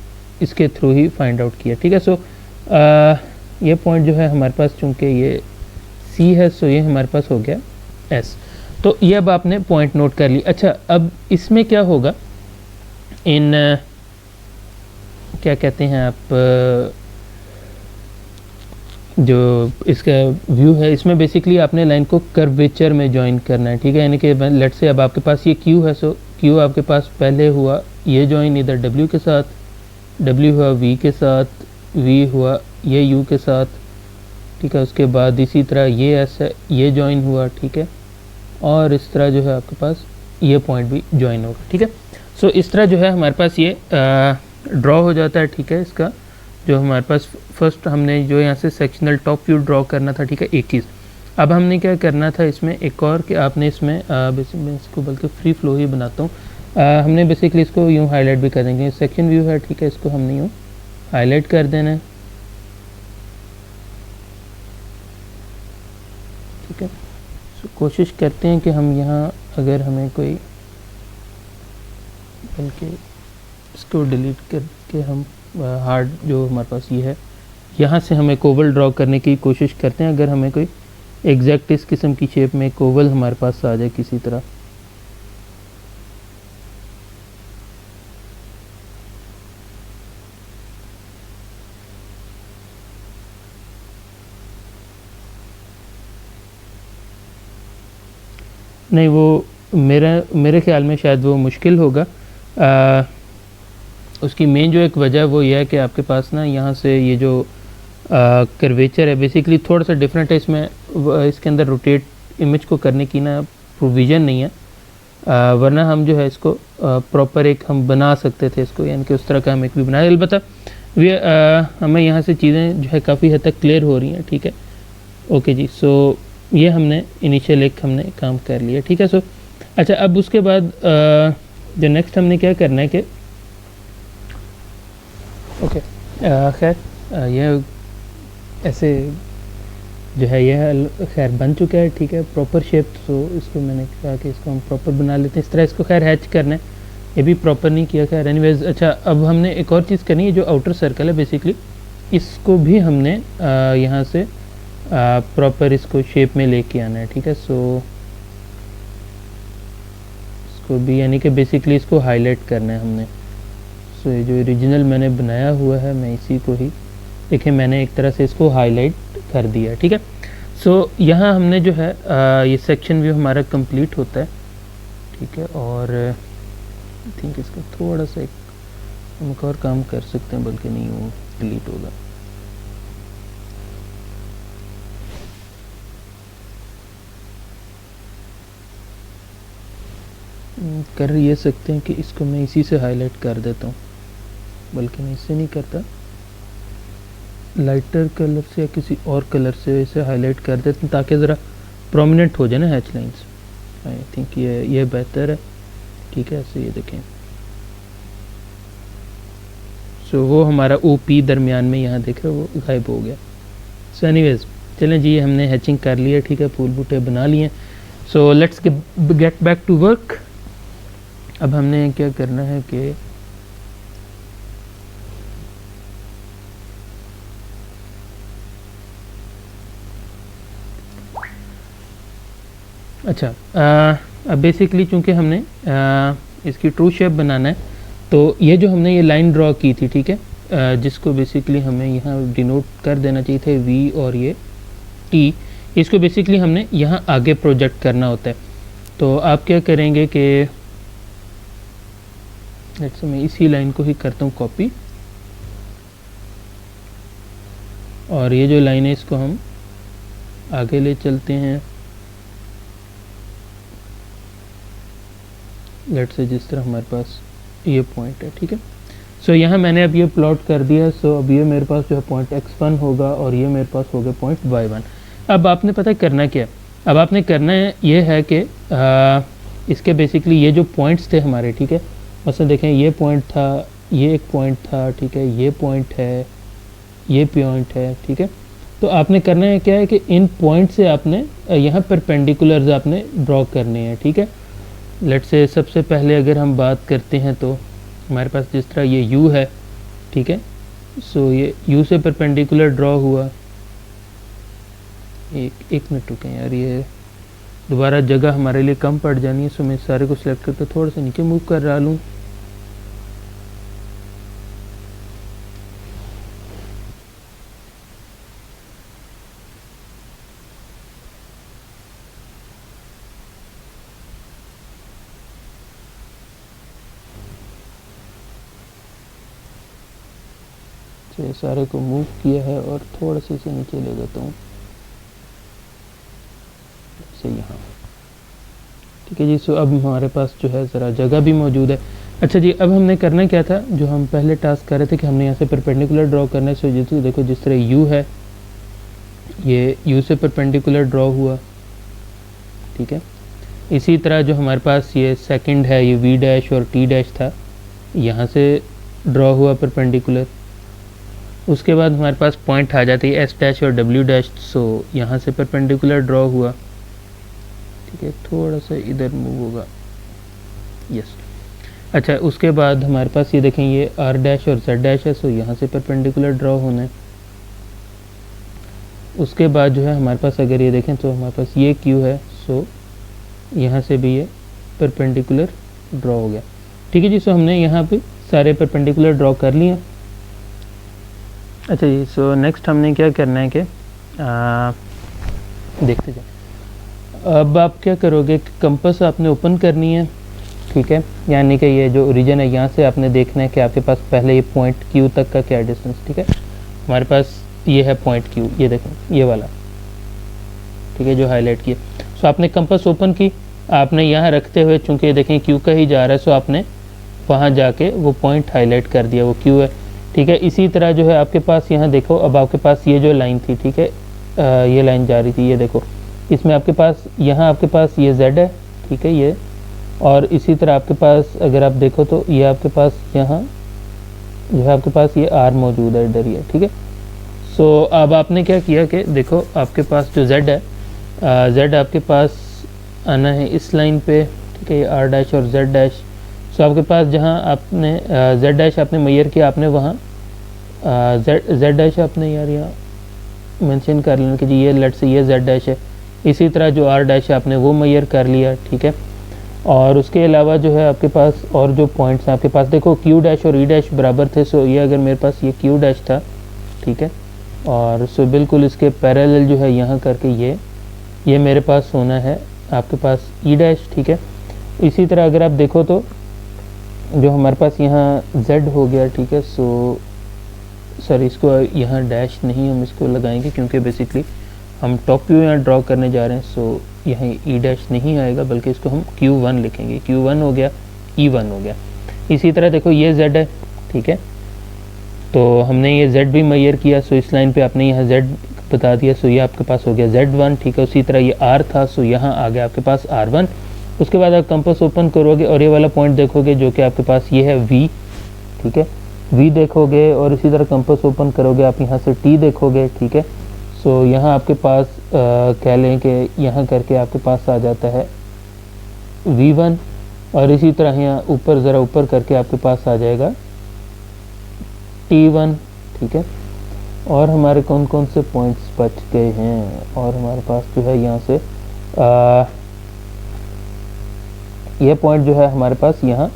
Speaker 1: इसके थ्रू ही फाइंड आउट किया, ठीक है। सो ये पॉइंट जो है हमारे पास चूँकि ये सी है, सो ये हमारे पास हो गया एस। तो ये अब आपने पॉइंट नोट कर ली। अच्छा, अब इसमें क्या होगा, इन क्या कहते हैं आप जो इसका व्यू है, इसमें बेसिकली आपने लाइन को कर्वेचर में ज्वाइन करना है, ठीक है। यानी कि लेट से अब आपके पास ये क्यू है, सो क्यू आपके पास पहले हुआ ये ज्वाइन इधर डब्ल्यू के साथ, डब्ल्यू हुआ वी के साथ, वी हुआ ये यू के साथ, ठीक है। उसके बाद इसी तरह ये एस है, ये ज्वाइन हुआ, ठीक है, और इस तरह जो है आपके पास ये पॉइंट भी ज्वाइन होगा, ठीक है। सो इस तरह जो है हमारे पास ये ड्रॉ हो जाता है, ठीक है, इसका जो हमारे पास फर्स्ट हमने जो यहाँ से सेक्शनल टॉप व्यू ड्रॉ करना था, ठीक है, एक चीज़। अब हमने क्या करना था इसमें एक और कि आपने इसमें बेसिकली मैं इसको बल्कि फ्री फ्लो ही बनाता हूँ। हमने बेसिकली इसको यूँ हाईलाइट भी कर देंगे, सेक्शन व्यू है, ठीक है, इसको हमने यूँ हाईलाइट कर देना है, ठीक है। तो कोशिश करते हैं कि हम यहाँ अगर हमें कोई, बल्कि इसको डिलीट करके हम हार्ड जो हमारे पास ये है यहाँ से हम एक ओवल ड्रॉ करने की कोशिश करते हैं। अगर हमें कोई एग्जैक्ट इस किस्म की शेप में एक ओवल हमारे पास आ जाए किसी तरह, नहीं वो मेरे ख्याल में शायद वो मुश्किल होगा। उसकी मेन जो एक वजह वो ये है कि आपके पास ना यहाँ से ये जो कर्वेचर है बेसिकली थोड़ा सा डिफरेंट है, इसमें इसके अंदर रोटेट इमेज को करने की ना प्रोविज़न नहीं है। वरना हम जो है इसको प्रॉपर एक हम बना सकते थे इसको, यानी कि उस तरह का हम एक भी बनाए। अलबत्ता हमें यहाँ से चीज़ें जो है काफ़ी हद तक क्लियर हो रही हैं, ठीक है। ओके जी, सो ये हमने इनिशियल एक हमने काम कर लिया, ठीक है। सो अच्छा, अब उसके बाद जो नेक्स्ट हमने क्या करना है कि ओके खैर ये ऐसे जो है ये खैर बन चुका है, ठीक है, प्रॉपर शेप। सो इसको मैंने कहा कि इसको हम प्रॉपर बना लेते हैं, इस तरह इसको खैर हैच करना है, ये भी प्रॉपर नहीं किया खैर एनीवेज। अच्छा, अब हमने एक और चीज़ करनी है, जो आउटर सर्कल है बेसिकली इसको भी हमने यहाँ से प्रॉपर इसको शेप में लेके आना है, ठीक है। सो इसको भी यानी कि बेसिकली इसको हाईलाइट करना है हमने। सो ये जो ओरिजिनल मैंने बनाया हुआ है मैं इसी को ही देखिए मैंने एक तरह से इसको हाईलाइट कर दिया, ठीक है। सो यहाँ हमने जो है ये सेक्शन व्यू हमारा कंप्लीट होता है, ठीक है। और आई थिंक इसका थोड़ा सा हम एक और काम कर सकते हैं, बल्कि नहीं वो डिलीट होगा। कर ये सकते हैं कि इसको मैं इसी से हाईलाइट कर देता हूँ, बल्कि मैं इससे नहीं करता, लाइटर कलर से या किसी और कलर से इसे हाईलाइट कर देते हैं ताकि ज़रा प्रोमिनेंट हो जाए ना हैच लाइंस। आई थिंक ये बेहतर है, ठीक है। ऐसे ये देखें, सो वो हमारा OP दरमियान में यहाँ देख रहे हो वो गायब हो गया। सो एनीवेज चलें जी, हमने हैचिंग कर लिया, ठीक है, फूल बूटे बना लिए। So let's get back to work. अब हमने क्या करना है कि अच्छा अब बेसिकली चूँकि हमने इसकी ट्रू शेप बनाना है, तो ये जो हमने ये लाइन ड्रॉ की थी, ठीक है, जिसको बेसिकली हमें यहाँ डिनोट कर देना चाहिए था V और ये T, इसको बेसिकली हमने यहाँ आगे प्रोजेक्ट करना होता है। तो आप क्या करेंगे कि लेट्स मैं इसी लाइन को ही करता हूँ कॉपी, और ये जो लाइन है इसको हम आगे ले चलते हैं। लेट्स से जिस तरह हमारे पास ये पॉइंट है, ठीक है। सो यहाँ मैंने अब ये प्लॉट कर दिया। सो अब ये मेरे पास जो है पॉइंट x1 होगा और ये मेरे पास होगा पॉइंट y1। अब आपने पता है करना क्या है, अब आपने करना है ये है कि इसके बेसिकली ये जो पॉइंट्स थे हमारे, ठीक है, मसलन देखें ये पॉइंट था, ये एक पॉइंट था, ठीक है, ये पॉइंट है, ये पॉइंट है, ठीक है। तो आपने करना है क्या है कि इन पॉइंट से आपने यहाँ परपेंडिकुलर्स आपने ड्रॉ करने हैं, ठीक है। लेट्स से सबसे पहले अगर हम बात करते हैं तो हमारे पास जिस तरह ये U है, ठीक है, सो ये U से परपेंडिकुलर ड्रॉ हुआ। एक मिनट रुकें यार, ये दोबारा जगह हमारे लिए कम पड़ जानी है। सो मैं सारे को सिलेक्ट करके थोड़ा सा नीचे मूव कर रहा लूँ। तो सारे को मूव किया है और थोड़ा सा इसे नीचे ले जाता हूँ से यहाँ, ठीक है जी। सो अब हमारे पास जो है ज़रा जगह भी मौजूद है। अच्छा जी, अब हमने करना क्या था, जो हम पहले टास्क कर रहे थे कि हमने यहाँ से परपेंडिकुलर ड्रॉ करना है। सो जिस देखो जिस तरह यू है, ये यू से परपेंडिकुलर ड्रॉ हुआ, ठीक है। इसी तरह जो हमारे पास ये सेकंड है, ये वी डैश और टी डैश था, यहाँ से ड्रॉ हुआ परपेंडिकुलर। उसके बाद हमारे पास पॉइंट आ जाती है एस डैश और डब्ल्यू डैश, सो यहाँ से परपेंडिकुलर ड्रॉ हुआ, ठीक है। थोड़ा सा इधर मूव होगा, यस। अच्छा, उसके बाद हमारे पास ये देखें, ये आर डैश और जेड डैश है, सो यहाँ से परपेंडिकुलर ड्रॉ होना है। उसके बाद जो है हमारे पास अगर ये देखें तो हमारे पास ये क्यू है, सो यहाँ से भी ये परपेंडिकुलर ड्रॉ हो गया, ठीक है जी। सो हमने यहाँ पे सारे परपेंडिकुलर ड्रॉ कर लिए। अच्छा जी, सो नेक्स्ट हमने क्या करना है कि देखते जाए। अब आप क्या करोगे कि कंपास आपने ओपन करनी है, ठीक है। यानी कि ये जो ओरिजिन है यहाँ से आपने देखना है कि आपके पास पहले ये पॉइंट क्यू तक का क्या डिस्टेंस, ठीक है। हमारे पास ये है पॉइंट क्यू, ये देखें ये वाला, ठीक है, जो हाईलाइट किया। सो आपने कंपास ओपन की, आपने यहाँ रखते हुए, चूंकि ये देखें क्यू का ही जा रहा है, सो आपने वहाँ जाके वो पॉइंट हाईलाइट कर दिया, वो क्यू है, ठीक है। इसी तरह जो है आपके पास यहाँ देखो, अब आपके पास ये जो लाइन थी, ठीक है, ये लाइन जा रही थी, ये देखो, इसमें आपके पास यहाँ आपके पास ये z है, ठीक है, ये। और इसी तरह आपके पास अगर आप देखो तो ये आपके पास यहाँ जो है आपके पास ये r मौजूद है इधर, ये, ठीक है। सो अब आपने क्या किया कि देखो आपके पास जो z है, z आपके पास आना है इस लाइन पे, ठीक है, ये r डैश और z डैश। सो आपके पास जहाँ आपने z डैश आपने मैयर किया, आपने वहाँ z डैश आपने यार यहाँ मेंशन कर लेना कि जी ये लेट से ये z डैश है। इसी तरह जो r डैश है आपने वो मैयर कर लिया, ठीक है। और उसके अलावा जो है आपके पास और जो पॉइंट्स हैं आपके पास, देखो q डैश और e डैश बराबर थे, सो ये अगर मेरे पास ये q डैश था, ठीक है, और सो बिल्कुल इसके पैरेलल जो है यहाँ करके ये मेरे पास होना है आपके पास e डैश, ठीक है। इसी तरह अगर आप देखो तो जो हमारे पास यहाँ z हो गया, ठीक है। सो सर इसको यहाँ डैश नहीं हम इसको लगाएंगे क्योंकि बेसिकली हम टॉप व्यू यहाँ ड्रॉ करने जा रहे हैं, सो यहाँ ई डैश नहीं आएगा, बल्कि इसको हम Q1 लिखेंगे। Q1 हो गया, E1 हो गया। इसी तरह देखो ये Z है, ठीक है, तो हमने ये Z भी मैयर किया, सो इस लाइन पे आपने यहाँ Z बता दिया, सो ये आपके पास हो गया Z1, ठीक है। उसी तरह ये R था, सो यहाँ आ गया आपके पास R1। उसके बाद आप कंपास ओपन करोगे और ये वाला पॉइंट देखोगे जो कि आपके पास ये है V, ठीक है, V देखोगे, और इसी तरह कंपास ओपन करोगे आप यहाँ से T देखोगे, ठीक है। सो यहाँ आपके पास कह लें कि यहाँ करके आपके पास आ जाता है V1, और इसी तरह यहाँ ऊपर ज़रा ऊपर करके आपके पास आ जाएगा T1, ठीक है। और हमारे कौन कौन से पॉइंट्स बच गए हैं, और हमारे पास जो है यहाँ से ये पॉइंट जो है हमारे पास यहाँ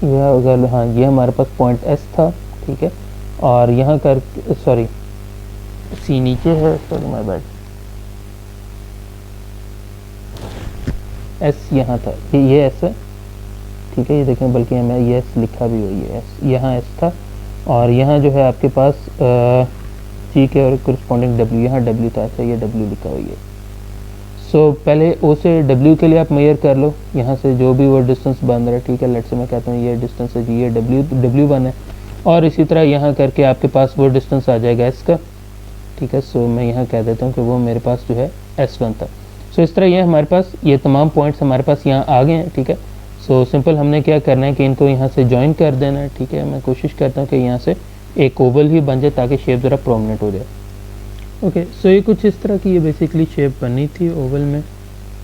Speaker 1: यह अगर हाँ ये हमारे पास पॉइंट S था, ठीक है। और यहाँ कर सॉरी C नीचे है, सॉरी माय बैड, S यहाँ था, ये S है, ठीक है, ये देखें, बल्कि हमें ये S लिखा भी हुई है, S यहाँ S था, और यहाँ जो है आपके पास C के और करस्पॉन्डिंग W, यहाँ W था, अच्छा ये W लिखा हुई है। सो पहले O से W के लिए आप मेजर कर लो, यहाँ से जो भी वो डिस्टेंस बन रहा है, ठीक है। लेट से मैं कहता हूँ ये डिस्टेंस है जी, ये W1 है, और इसी तरह यहाँ करके आपके पास वो डिस्टेंस आ जाएगा S का, ठीक है। सो मैं यहाँ कह देता हूँ कि वो मेरे पास जो है S1 था। सो इस तरह ये हमारे पास ये तमाम पॉइंट्स हमारे पास यहाँ आ गए हैं, ठीक है। सो सिंपल हमने क्या करना है कि इनको यहाँ से ज्वाइन कर देना है, ठीक है। मैं कोशिश करता हूँ कि यहाँ से एक ओवल ही बन जाए ताकि शेप ज़रा प्रोमिनेंट हो जाए। ओके, सो ये कुछ इस तरह की ये बेसिकली शेप बनी थी ओवल में,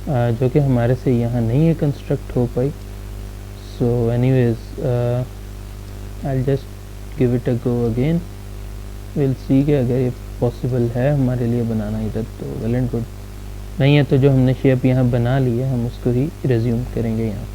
Speaker 1: जो कि हमारे से यहाँ नहीं है कंस्ट्रक्ट हो पाई। So anyways I just give it a go again, will see कि अगर ये पॉसिबल है हमारे लिए बनाना इधर तो वेल एंड गुड, नहीं है तो जो हमने शेप यहाँ बना ली है हम उसको ही रिज्यूम करेंगे यहाँ।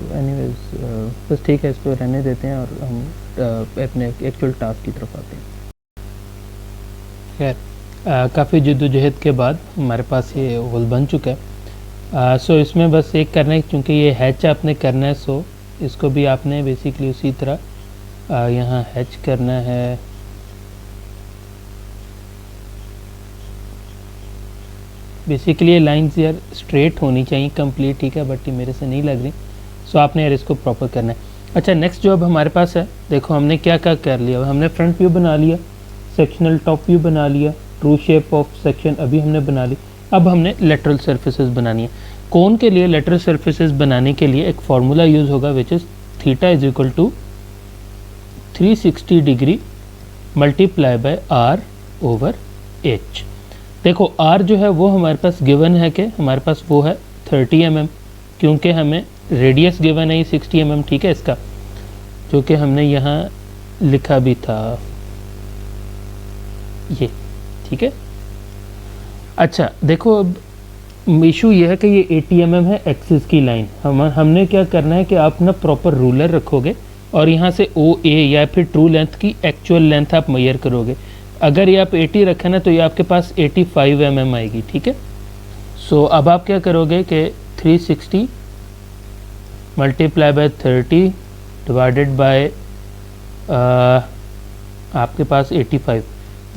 Speaker 1: एनीवेज बस ठीक है, इसको रहने देते हैं और हम अपने एक्चुअल टास्क की तरफ आते हैं। खैर काफ़ी जद्दोजहद के बाद हमारे पास ये होल बन चुका है। सो इसमें बस एक करना है, क्योंकि ये हैच आपने करना है, सो इसको भी आपने बेसिकली उसी तरह यहाँ हैच करना है। बेसिकली ये लाइंस यार स्ट्रेट होनी चाहिए कंप्लीट, ठीक है, बट ये मेरे से नहीं लग रही, सो आपने यार इसको प्रॉपर करना है। अच्छा, नेक्स्ट जो अब हमारे पास है, देखो हमने क्या क्या कर लिया। हमने फ्रंट व्यू बना लिया, सेक्शनल टॉप व्यू बना लिया, ट्रू शेप ऑफ सेक्शन अभी हमने बना ली। अब हमने लेटरल सर्फेसेस बनानी है। कोन के लिए लेटरल सर्फेसेस बनाने के लिए एक फार्मूला यूज़ होगा, which is theta is equal to 360 degree multiply by R over H. देखो आर जो है वो हमारे पास गिवन है कि हमारे पास वो है 30 mm, क्योंकि हमें रेडियस गिवन है 60 mm, ठीक है, इसका जो कि हमने यहाँ लिखा भी था ये, ठीक है। अच्छा देखो, अब इशू ये है कि ये 80 mm है एक्सिस की लाइन। हमने क्या करना है कि आप ना प्रॉपर रूलर रखोगे और यहाँ से ओ ए या फिर ट्रू लेंथ की एक्चुअल लेंथ आप मेजर करोगे। अगर ये आप 80 रखें ना तो ये आपके पास 85 mm आएगी, ठीक है। सो अब आप क्या करोगे कि 360 मल्टीप्लाई बाय 30 डिवाइडेड बाय आपके पास 85,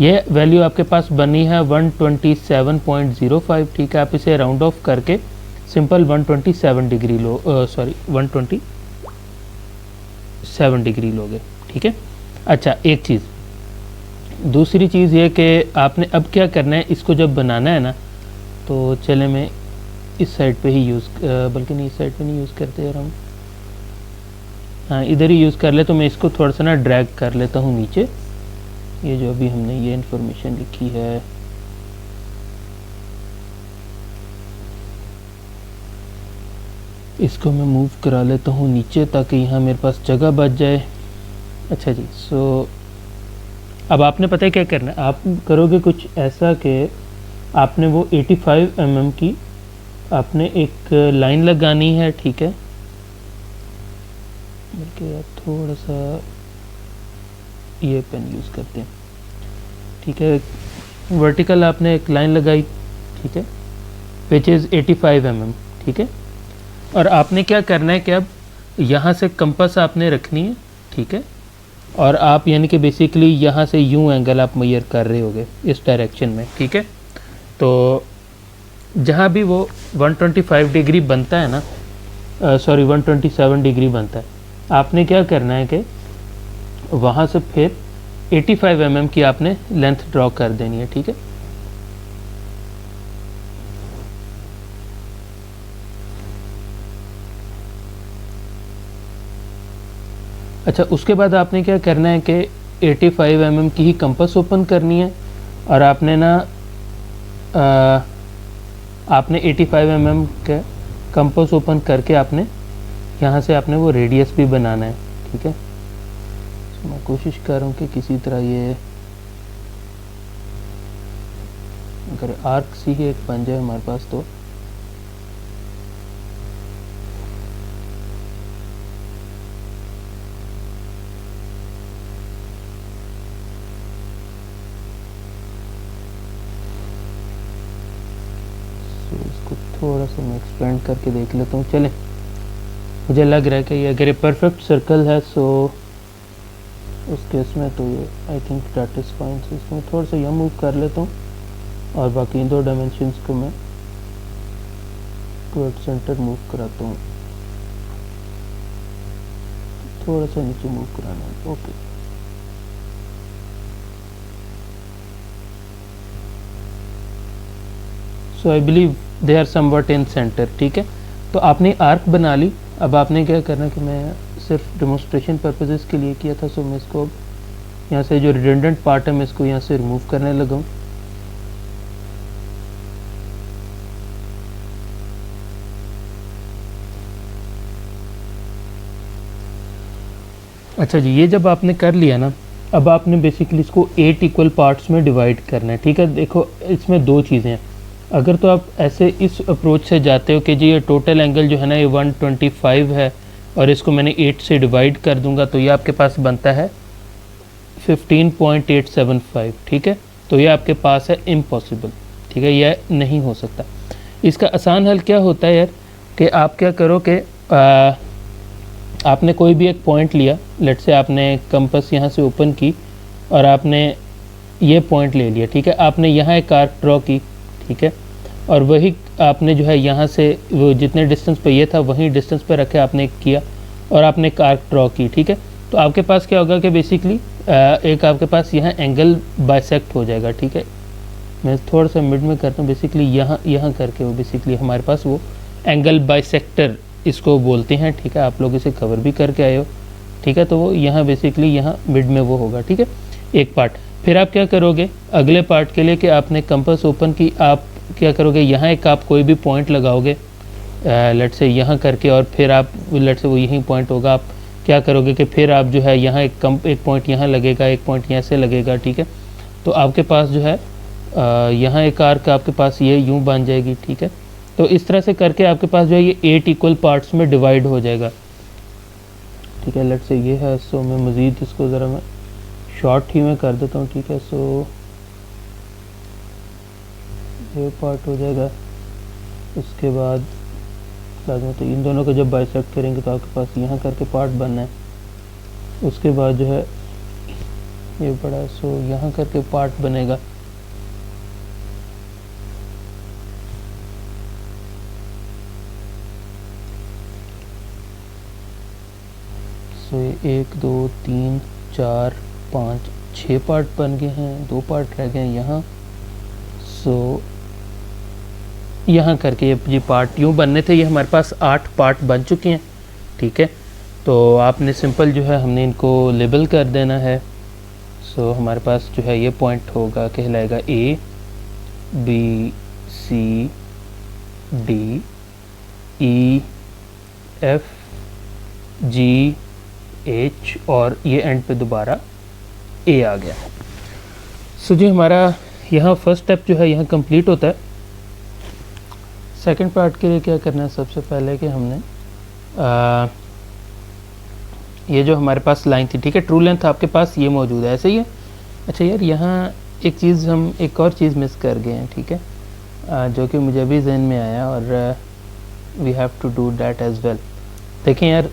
Speaker 1: ये वैल्यू आपके पास बनी है 127.05, ठीक है। आप इसे राउंड ऑफ करके सिंपल 127 डिग्री लो, सॉरी 127 डिग्री लोगे, ठीक है। अच्छा एक चीज़, दूसरी चीज़ ये कि आपने अब क्या करना है, इसको जब बनाना है ना, तो चले मैं इस साइड पे ही यूज़, बल्कि नहीं इस साइड पे नहीं यूज़ करते यार हम, हाँ इधर ही यूज़ कर ले। तो मैं इसको थोड़ा सा ना ड्रैग कर लेता हूँ नीचे, ये जो अभी हमने ये इंफॉर्मेशन लिखी है, इसको मैं मूव करा लेता हूँ नीचे ताकि यहाँ मेरे पास जगह बच जाए। अच्छा जी, सो अब आपने पता है क्या करना है, आप करोगे कुछ ऐसा कि आपने वो 85 mm की आपने एक लाइन लगानी है, ठीक है। बल्कि आप थोड़ा सा ये पेन यूज़ करते हैं, ठीक है। वर्टिकल आपने एक लाइन लगाई, ठीक है, विच इज़ 85 mm, ठीक है। और आपने क्या करना है कि अब यहाँ से कंपास आपने रखनी है, ठीक है, और आप यानी कि बेसिकली यहाँ से यूँ एंगल आप मेजर कर रहे होगे इस डायरेक्शन में, ठीक है। तो जहाँ भी वो 125 डिग्री बनता है ना, सॉरी 127 डिग्री बनता है, आपने क्या करना है कि वहाँ से फिर 85 mm की आपने लेंथ ड्रॉ कर देनी है, ठीक है। अच्छा उसके बाद आपने क्या करना है कि 85 mm की ही कंपास ओपन करनी है, और आपने ना आपने 85 mm का कंपास ओपन करके आपने यहाँ से आपने वो रेडियस भी बनाना है, ठीक है। तो मैं कोशिश कर रहा हूँ कि किसी तरह ये अगर आर्क सी ही एक बन जाए हमारे पास तो इसको थोड़ा सा मैं एक्सपेंड करके देख लेता हूँ। चले, मुझे लग रहा है कि ये अगर ये परफेक्ट सर्कल है सो उस केस में तो ये I think that is fine. So इसमें थोड़ा सा यह मूव कर लेता हूँ और बाकी इन दो डायमेंशंस को मैं टुवर्ड सेंटर मूव कराता हूँ, थोड़ा सा नीचे मूव कराना है, okay. So I believe they are something in centre, ठीक है। तो आपने आर्क बना ली। अब आपने क्या करना है कि मैं सिर्फ डेमोन्स्ट्रेशन पर्पसेस के लिए किया था, सो मैं इसको यहाँ से जो रिडंडेंट पार्ट है मैं इसको यहाँ से रिमूव करने लगा हूँ। अच्छा जी, ये जब आपने कर लिया ना, अब आपने बेसिकली इसको 8 इक्वल पार्ट्स में डिवाइड करना है, ठीक है। देखो इसमें दो चीज़ें हैं, अगर तो आप ऐसे इस अप्रोच से जाते हो कि जी ये टोटल एंगल जो है ना ये 125 है और इसको मैंने 8 से डिवाइड कर दूंगा तो ये आपके पास बनता है 15.875, ठीक है। तो ये आपके पास है इम्पॉसिबल, ठीक है, यह नहीं हो सकता। इसका आसान हल क्या होता है यार, कि आप क्या करो कि आपने कोई भी एक पॉइंट लिया, लेट से आपने कंपास यहाँ से ओपन की और आपने ये पॉइंट ले लिया, ठीक है। आपने यहाँ एक आर्क ड्रॉ की, ठीक है, और वही आपने जो है यहाँ से वो जितने डिस्टेंस पे ये था वही डिस्टेंस पे रखे आपने किया और आपने एक आर्क ड्रॉ की, ठीक है। तो आपके पास क्या होगा कि बेसिकली एक आपके पास यहाँ एंगल बाइसेक्ट हो जाएगा, ठीक है। मैं थोड़ा सा मिड में करता हूँ, बेसिकली यहाँ करके वो बेसिकली हमारे पास वो एंगल बाइसेक्टर इसको बोलते हैं, ठीक है। आप लोग इसे कवर भी करके आए हो, ठीक है। तो वो यहाँ बेसिकली यहाँ मिड में वो होगा, ठीक है, एक पार्ट। फिर आप क्या करोगे अगले पार्ट के लिए कि आपने कंपास ओपन की, आप क्या करोगे यहाँ एक आप कोई भी पॉइंट लगाओगे, लेट से यहाँ करके, और फिर आप लेट से वो यही पॉइंट होगा। आप क्या करोगे कि फिर आप जो है यहाँ एक पॉइंट यहाँ लगेगा, एक पॉइंट यहाँ से लगेगा, ठीक है। तो आपके पास जो है यहाँ एक आर्क आपके पास ये यूँ बन जाएगी, ठीक है। तो इस तरह से करके आपके पास जो है ये 8 इक्वल पार्ट्स में डिवाइड हो जाएगा, ठीक है। लेट से ये है, सो मैं मज़ीद इसको ज़रा मैं शॉर्ट ही में कर देता हूँ, ठीक है। सो ये पार्ट हो जाएगा, उसके बाद लाजमी तो इन दोनों को जब बाइसेक्ट करेंगे तो आपके पास यहाँ करके पार्ट बनना है, उसके बाद जो है ये बड़ा, सो यहाँ करके पार्ट बनेगा, सो ये 1 2 3 4 5 6 पार्ट बन गए हैं, 2 पार्ट रह गए हैं यहाँ। सो यहाँ करके ये पार्ट यूँ बनने थे, ये हमारे पास 8 पार्ट बन चुके हैं, ठीक है। तो आपने सिंपल जो है हमने इनको लेबल कर देना है। सो हमारे पास जो है ये पॉइंट होगा, कहलाएगा A B C D E F G H और ये एंड पे दोबारा A आ गया। सो जो हमारा यहाँ फर्स्ट स्टेप जो है यहाँ कंप्लीट होता है। सेकंड पार्ट के लिए क्या करना है, सबसे पहले कि हमने ये जो हमारे पास लाइन थी, ठीक है, ट्रू लेंथ आपके पास ये मौजूद है, ऐसे ही है। अच्छा यार यहाँ एक चीज़ हम एक और चीज़ मिस कर गए हैं, ठीक है, जो कि मुझे अभी जहन में आया और we have to do that as well. देखें यार,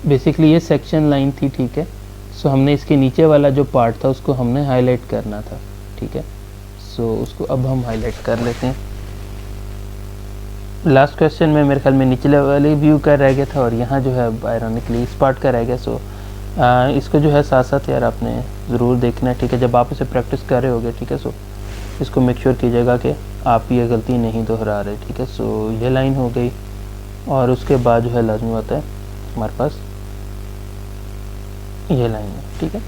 Speaker 1: बेसिकली ये सेक्शन लाइन थी, ठीक है। सो हमने इसके नीचे वाला जो पार्ट था उसको हमने हाईलाइट करना था, ठीक है। सो उसको अब हम हाईलाइट कर लेते हैं। लास्ट क्वेश्चन में मेरे ख्याल में निचले वाले व्यू का रह गया था और यहाँ जो है आयरॉनिकली इस पार्ट का रह गया। सो इसको जो है साथ साथ यार आपने ज़रूर देखना है, ठीक है, जब आप इसे प्रैक्टिस कर रहे होगे, ठीक है। सो इसको मेक श्योर कीजिएगा कि आप ये गलती नहीं दोहरा रहे, ठीक है। सो ये लाइन हो गई और उसके बाद जो है लाजमी होता है हमारे पास ये लाइन है, ठीक है।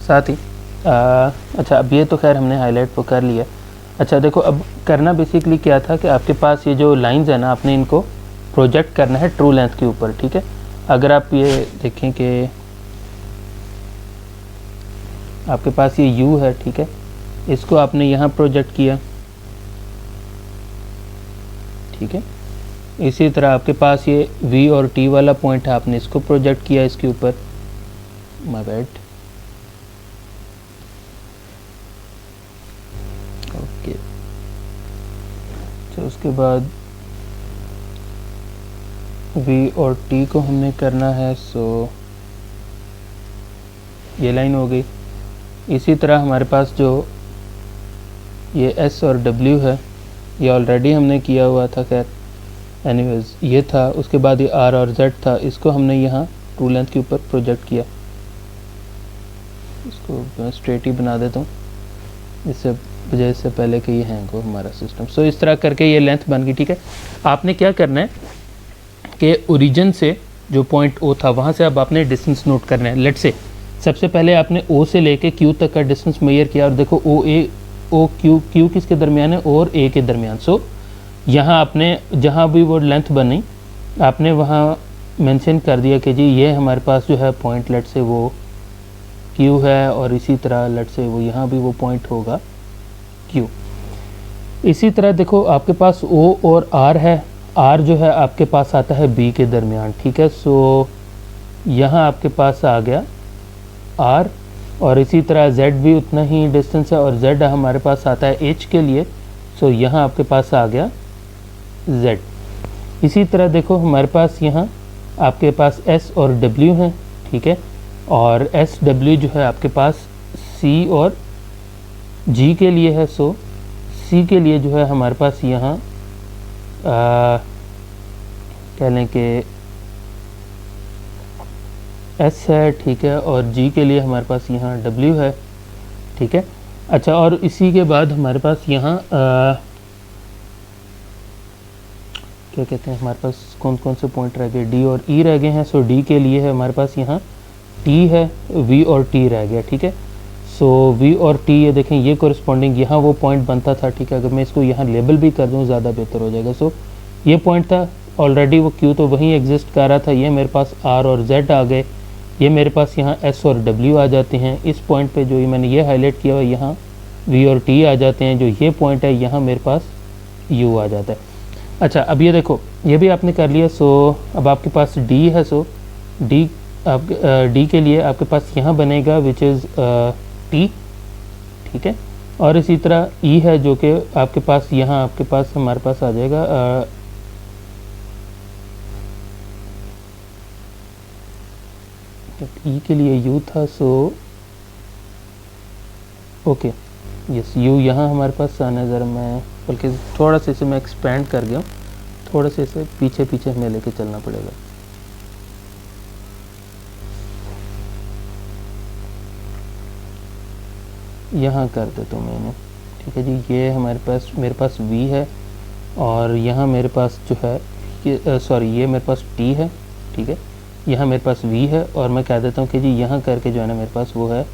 Speaker 1: साथ ही अच्छा, अब ये तो खैर हमने हाईलाइट वो कर लिया। अच्छा देखो, अब करना बेसिकली क्या था कि आपके पास ये जो लाइंस है ना, आपने इनको प्रोजेक्ट करना है ट्रू लेंथ के ऊपर, ठीक है। अगर आप ये देखें कि आपके पास ये U है, ठीक है, इसको आपने यहाँ प्रोजेक्ट किया, ठीक है। इसी तरह आपके पास ये V और T वाला पॉइंट है, आपने इसको प्रोजेक्ट किया इसके ऊपर, माय बैड, ओके। तो उसके बाद V और T को हमने करना है, सो ये लाइन हो गई। इसी तरह हमारे पास जो ये S और W है ये ऑलरेडी हमने किया हुआ था, खैर एनीवेज ये था। उसके बाद ये R और Z था, इसको हमने यहाँ ट्रू लेंथ के ऊपर प्रोजेक्ट किया। इसको मैं स्ट्रेट ही बना देता हूँ इससे वजह से पहले कि ये हैंग हो हमारा सिस्टम। सो इस तरह करके ये लेंथ बन गई, ठीक है। आपने क्या करना है कि ओरिजिन से जो पॉइंट O था वहाँ से अब आपने डिस्टेंस नोट करना है। लेट से सबसे पहले आपने O से लेके Q तक का डिस्टेंस मेजर किया और देखो O Q किसके दरमियान है, O और A के दरमियान। सो यहाँ आपने जहाँ भी वो लेंथ बनी आपने वहाँ मेंशन कर दिया कि जी ये हमारे पास जो है पॉइंट लेट से वो Q है और इसी तरह लेट से वो यहाँ भी वो पॉइंट होगा Q। इसी तरह देखो आपके पास O और R है, आर जो है आपके पास आता है बी के दरमियान, ठीक है। सो यहाँ आपके पास आ गया आर, और इसी तरह जेड भी उतना ही डिस्टेंस है, और जेड हमारे पास आता है एच के लिए। सो यहाँ आपके पास आ गया जेड। इसी तरह देखो हमारे पास यहाँ आपके पास एस और डब्ल्यू हैं, ठीक है, और एस डब्ल्यू जो है आपके पास सी और जी के लिए है। सो सी के लिए जो है हमारे पास यहाँ कह लें कि एस है, ठीक है, और जी के लिए हमारे पास यहाँ डब्ल्यू है, ठीक है। अच्छा, और इसी के बाद हमारे पास यहाँ क्या कहते हैं, हमारे पास कौन कौन से पॉइंट रह गए, डी और ई रह गए हैं। सो डी के लिए है हमारे पास यहाँ टी है, वी और टी रह गया, ठीक है। सो वी और टी, ये देखें ये कोरिस्पॉन्डिंग यहाँ वो पॉइंट बनता था, ठीक है। अगर मैं इसको यहाँ लेबल भी कर दूँ ज़्यादा बेहतर हो जाएगा। सो ये पॉइंट था ऑलरेडी, वो क्यू तो वहीं एग्जिस्ट कर रहा था। ये मेरे पास आर और जेड आ गए, ये मेरे पास यहाँ एस और डब्ल्यू आ जाते हैं। इस पॉइंट पे जो मैंने ये हाईलाइट किया हुआ यहाँ वी और टी आ जाते हैं। जो ये पॉइंट है यहाँ मेरे पास यू आ जाता है। अच्छा, अब ये देखो ये भी आपने कर लिया। सो अब आपके पास डी है। सो डी आप डी के लिए आपके पास यहाँ बनेगा विच इज़ टी, ठीक है। और इसी तरह ई है जो कि आपके पास यहाँ आपके पास हमारे पास आ जाएगा ई के लिए यू था। सो ओके, यस, यू यहाँ हमारे पास आना है। ज़रा मैं बल्कि थोड़ा सा इसे मैं एक्सपेंड कर गया हूँ, थोड़ा सा इसे पीछे पीछे हमें लेके चलना पड़ेगा। यहाँ कर देता हूँ मैंने, ठीक है जी। ये हमारे पास मेरे पास वी है, और यहाँ मेरे पास जो है सॉरी ये मेरे पास टी है, ठीक है। यहाँ मेरे पास वी है, और मैं कह देता हूँ कि जी यहाँ करके जो है ना मेरे पास वो है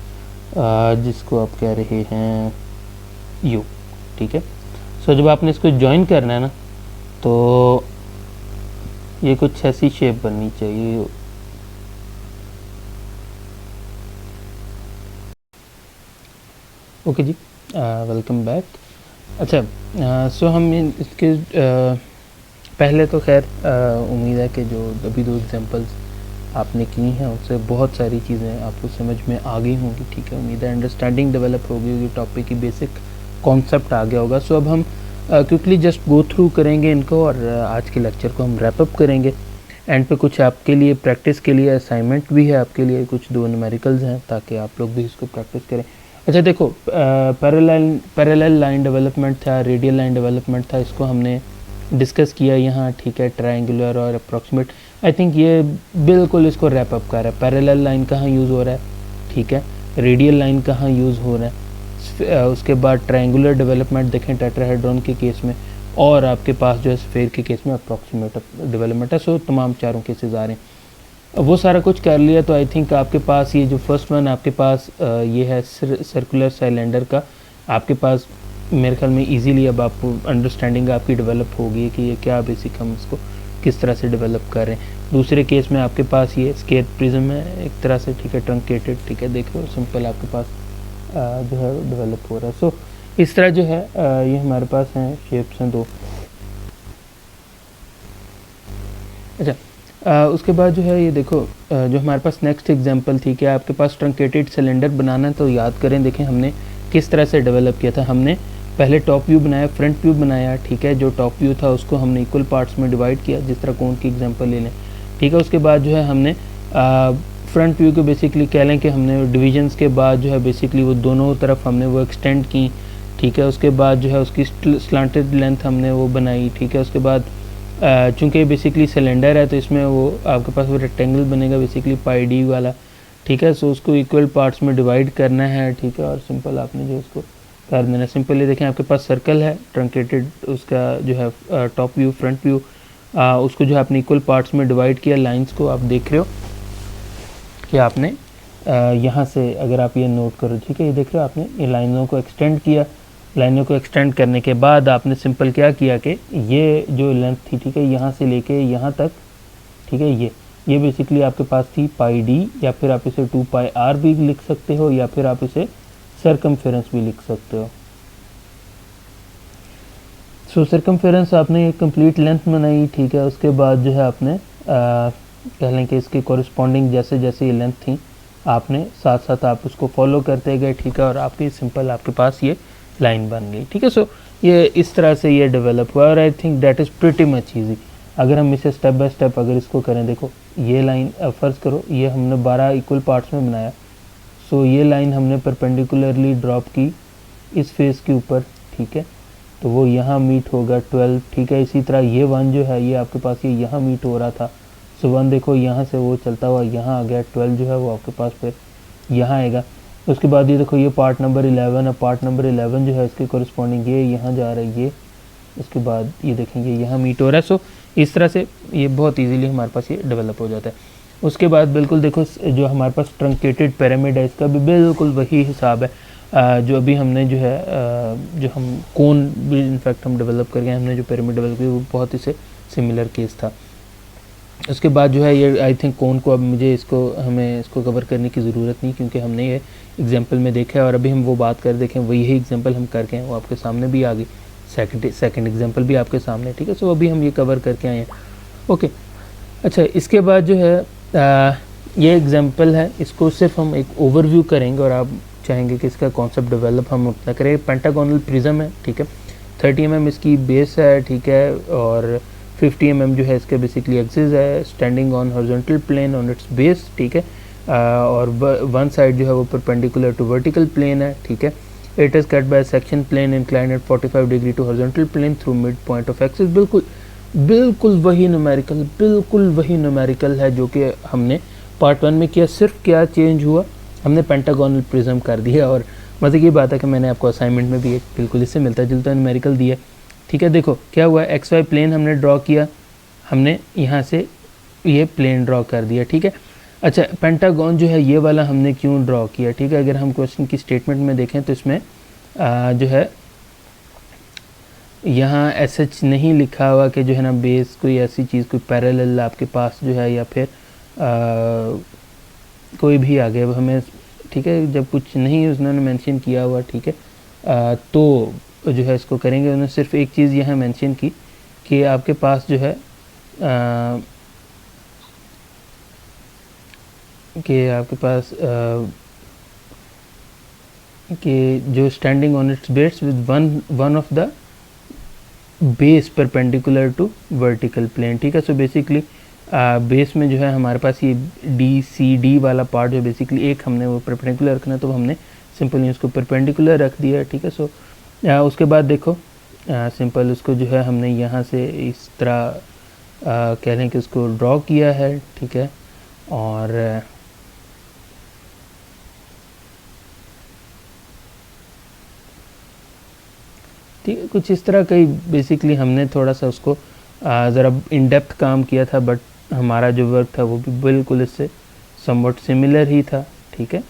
Speaker 1: जिसको आप कह रहे हैं यू, ठीक है। सो जब आपने इसको ज्वाइन करना है ना, तो ये कुछ ऐसी शेप बननी चाहिए। ओके जी, वेलकम बैक। अच्छा, सो हम इसके पहले तो खैर उम्मीद है कि जो अभी दो एग्जांपल्स आपने की हैं उससे बहुत सारी चीज़ें आपको समझ में आ गई होंगी, ठीक है। उम्मीद है अंडरस्टैंडिंग डेवलप हो गई होगी, टॉपिक की बेसिक कॉन्सेप्ट आ गया होगा। सो अब हम क्विकली जस्ट गो थ्रू करेंगे इनको, और आज के लेक्चर को हम रैप अप करेंगे। एंड पे कुछ आपके लिए प्रैक्टिस के लिए असाइनमेंट भी है, आपके लिए कुछ दो न्यूमेरिकल्स हैं ताकि आप लोग भी इसको प्रैक्टिस करें। अच्छा देखो, पैरेलल लाइन डेवलपमेंट था, रेडियल लाइन डेवलपमेंट था, इसको हमने डिस्कस किया यहाँ, ठीक है। ट्रायंगुलर और अप्रॉक्सीमेट, आई थिंक ये बिल्कुल इसको रैप अप कर रहा है। पैरेलल लाइन कहाँ यूज़ हो रहा है, ठीक है, रेडियल लाइन कहाँ यूज़ हो रहा है, उसके बाद ट्रायंगुलर डेवलपमेंट देखें टेट्राहेड्रॉन के केस में, और आपके पास जो है स्फीयर के केस में अप्रॉक्सीमेट डेवलपमेंट है। सो तमाम चारों केसेस आ रहे हैं, वो सारा कुछ कर लिया। तो आई थिंक आपके पास ये जो फर्स्ट वन आपके पास ये है सर्कुलर सिलेंडर का, आपके पास मेरे ख्याल में इजीली अब आपको अंडरस्टैंडिंग आपकी डेवलप होगी कि ये क्या बेसिक हम इसको किस तरह से डेवलप कर रहे हैं। दूसरे केस में आपके पास ये स्केयर प्रिज्म है एक तरह से, ठीक है, ट्रंकेटेड, ठीक है, देख लो सिंपल आपके पास जो है डेवलप हो रहा है। सो इस तरह जो है ये हमारे पास हैं शेप्स हैं दो। अच्छा, उसके बाद जो है ये देखो जो हमारे पास नेक्स्ट एग्जांपल थी कि आपके पास ट्रंकेटेड सिलेंडर बनाना है, तो याद करें, देखें हमने किस तरह से डेवलप किया था। हमने पहले टॉप व्यू बनाया, फ्रंट व्यू बनाया, ठीक है। जो टॉप व्यू था उसको हमने इक्वल पार्ट्स में डिवाइड किया, जिस तरह कोन की एग्जांपल ले लें, ठीक है। उसके बाद जो है हमने फ्रंट व्यू को बेसिकली कह लें कि हमने डिविजन्स के बाद जो है बेसिकली वो दोनों तरफ हमने वो एक्सटेंड की, ठीक है। उसके बाद जो है उसकी स्लांटेड लेंथ हमने वो बनाई, ठीक है। उसके बाद चूँकि बेसिकली सिलेंडर है तो इसमें वो आपके पास वो रेक्टेंगल बनेगा बेसिकली पाई डी वाला, ठीक है। सो उसको इक्वल पार्ट्स में डिवाइड करना है, ठीक है, और सिंपल आपने जो इसको कर देना। सिंपल ये देखें आपके पास सर्कल है ट्रंकेटेड, उसका जो है टॉप व्यू फ्रंट व्यू, उसको जो है आपने इक्वल पार्ट्स में डिवाइड किया। लाइंस को आप देख रहे हो कि आपने यहाँ से अगर आप ये नोट करो, ठीक है, ये देख रहे हो आपने ये लाइनों को एक्सटेंड किया। लाइनों को एक्सटेंड करने के बाद आपने सिंपल क्या किया कि ये जो लेंथ थी, ठीक है, यहाँ से लेके यहाँ तक, ठीक है, ये बेसिकली आपके पास थी पाई डी, या फिर आप इसे 2 पाई आर भी लिख सकते हो, या फिर आप इसे सरकमफेरेंस भी लिख सकते हो। सो सर्कमफेरेंस आपने एक कंप्लीट लेंथ बनाई, ठीक है। उसके बाद जो है आपने कह लें कि इसके कॉरस्पॉन्डिंग जैसे जैसे ये लेंथ थी आपने साथ साथ आप उसको फॉलो करते गए, ठीक है, और आपकी सिंपल आपके पास ये लाइन बन गई, ठीक है। सो ये इस तरह से ये डेवलप हुआ और आई think that is pretty much easy. अगर हम इसे स्टेप बाय स्टेप अगर इसको करें, देखो ये लाइन फ़र्ज़ करो ये हमने 12 इक्वल पार्ट्स में बनाया। सो ये लाइन हमने परपेंडिकुलरली ड्रॉप की इस फेस के ऊपर, ठीक है, तो वो यहाँ मीट होगा 12, ठीक है। इसी तरह ये 1 जो है ये आपके पास ये यहाँ मीट हो रहा था। सो 1 देखो यहाँ से वो चलता हुआ यहाँ आ गया, 12 जो है वो आपके पास फिर यहाँ आएगा। उसके बाद ये देखो ये पार्ट नंबर 11 है, पार्ट नंबर 11 जो है इसके कॉरस्पॉन्डिंग ये यहाँ जा रहा है ये, उसके बाद ये देखेंगे यहाँ मीट हो रहा है। सो इस तरह से ये बहुत इजीली हमारे पास ये डेवलप हो जाता है। उसके बाद बिल्कुल देखो जो हमारे पास ट्रंकेटेड पिरामिड है इसका भी बिल्कुल वही हिसाब है जो अभी हमने जो है जो हम कोन भी इनफैक्ट हम डेवलप करके हमने जो पिरामिड डेवलप की वो बहुत ही से सिमिलर केस था। उसके बाद जो है ये आई थिंक कोन को अब मुझे हमें इसको कवर करने की ज़रूरत नहीं, क्योंकि हमने ये एग्जांपल में देखा है और अभी हम वो बात कर देखें वही एग्जांपल हम करके हैं वो आपके सामने भी आ गई, सेकंड एग्जांपल भी आपके सामने, ठीक है। सो अभी हम ये कवर करके आए हैं, ओके। अच्छा, इसके बाद जो है ये एग्जांपल है, इसको सिर्फ हम एक ओवरव्यू करेंगे और आप चाहेंगे कि इसका कॉन्सेप्ट डेवलप हम अपना करें। पेंटागोनल प्रिज्म है, ठीक है, 30 mm इसकी बेस है, ठीक है, और 50 mm जो है इसके बेसिकली एक्सिस है, standing on horizontal plane on its base, ठीक है, और वन साइड जो है वो परपेंडिकुलर टू वर्टिकल प्लेन है, ठीक है। It is cut by section plane inclined at 45 degree to horizontal plane through mid point of axis. बिल्कुल वही न्यूमेरिकल है जो कि हमने पार्ट 1 में किया, सिर्फ क्या चेंज हुआ हमने पेंटागोनल प्रिज्म कर दिया। और मज़े की बात है कि मैंने आपको असाइनमेंट में भी एक बिल्कुल इससे मिलता जुलता न्यूमेरिकल दिया, ठीक है। देखो क्या हुआ, एक्स वाई प्लेन हमने ड्रॉ किया, हमने यहाँ से ये प्लेन ड्रॉ कर दिया, ठीक है। अच्छा, पेंटागन जो है ये वाला हमने क्यों ड्रॉ किया, ठीक है। अगर हम क्वेश्चन की स्टेटमेंट में देखें तो इसमें जो है यहाँ SH नहीं लिखा हुआ कि जो है ना बेस कोई ऐसी चीज़ कोई पैरेलल आपके पास जो है या फिर कोई भी आ गया हमें, ठीक है, जब कुछ नहीं उन्होंने मेंशन किया हुआ, ठीक है, तो जो है इसको करेंगे। उन्होंने सिर्फ एक चीज़ यहाँ मेंशन की कि आपके पास जो है कि आपके पास कि जो standing on its base with one of the base perpendicular to vertical plane, ठीक है। सो बेसिकली बेस में जो है हमारे पास ये DCD वाला पार्ट जो बेसिकली एक हमने वो परपेंडिकुलर रखना, तो हमने सिंपली उसको परपेंडिकुलर रख दिया, ठीक है। सो उसके बाद देखो सिंपल उसको जो है हमने यहाँ से इस तरह कह लें कि उसको ड्रॉ किया है, ठीक है, और ठीक है, कुछ इस तरह का ही बेसिकली हमने थोड़ा सा उसको ज़रा इन डेप्थ काम किया था, बट हमारा जो वर्क था वो भी बिल्कुल इससे समवट सिमिलर ही था, ठीक है।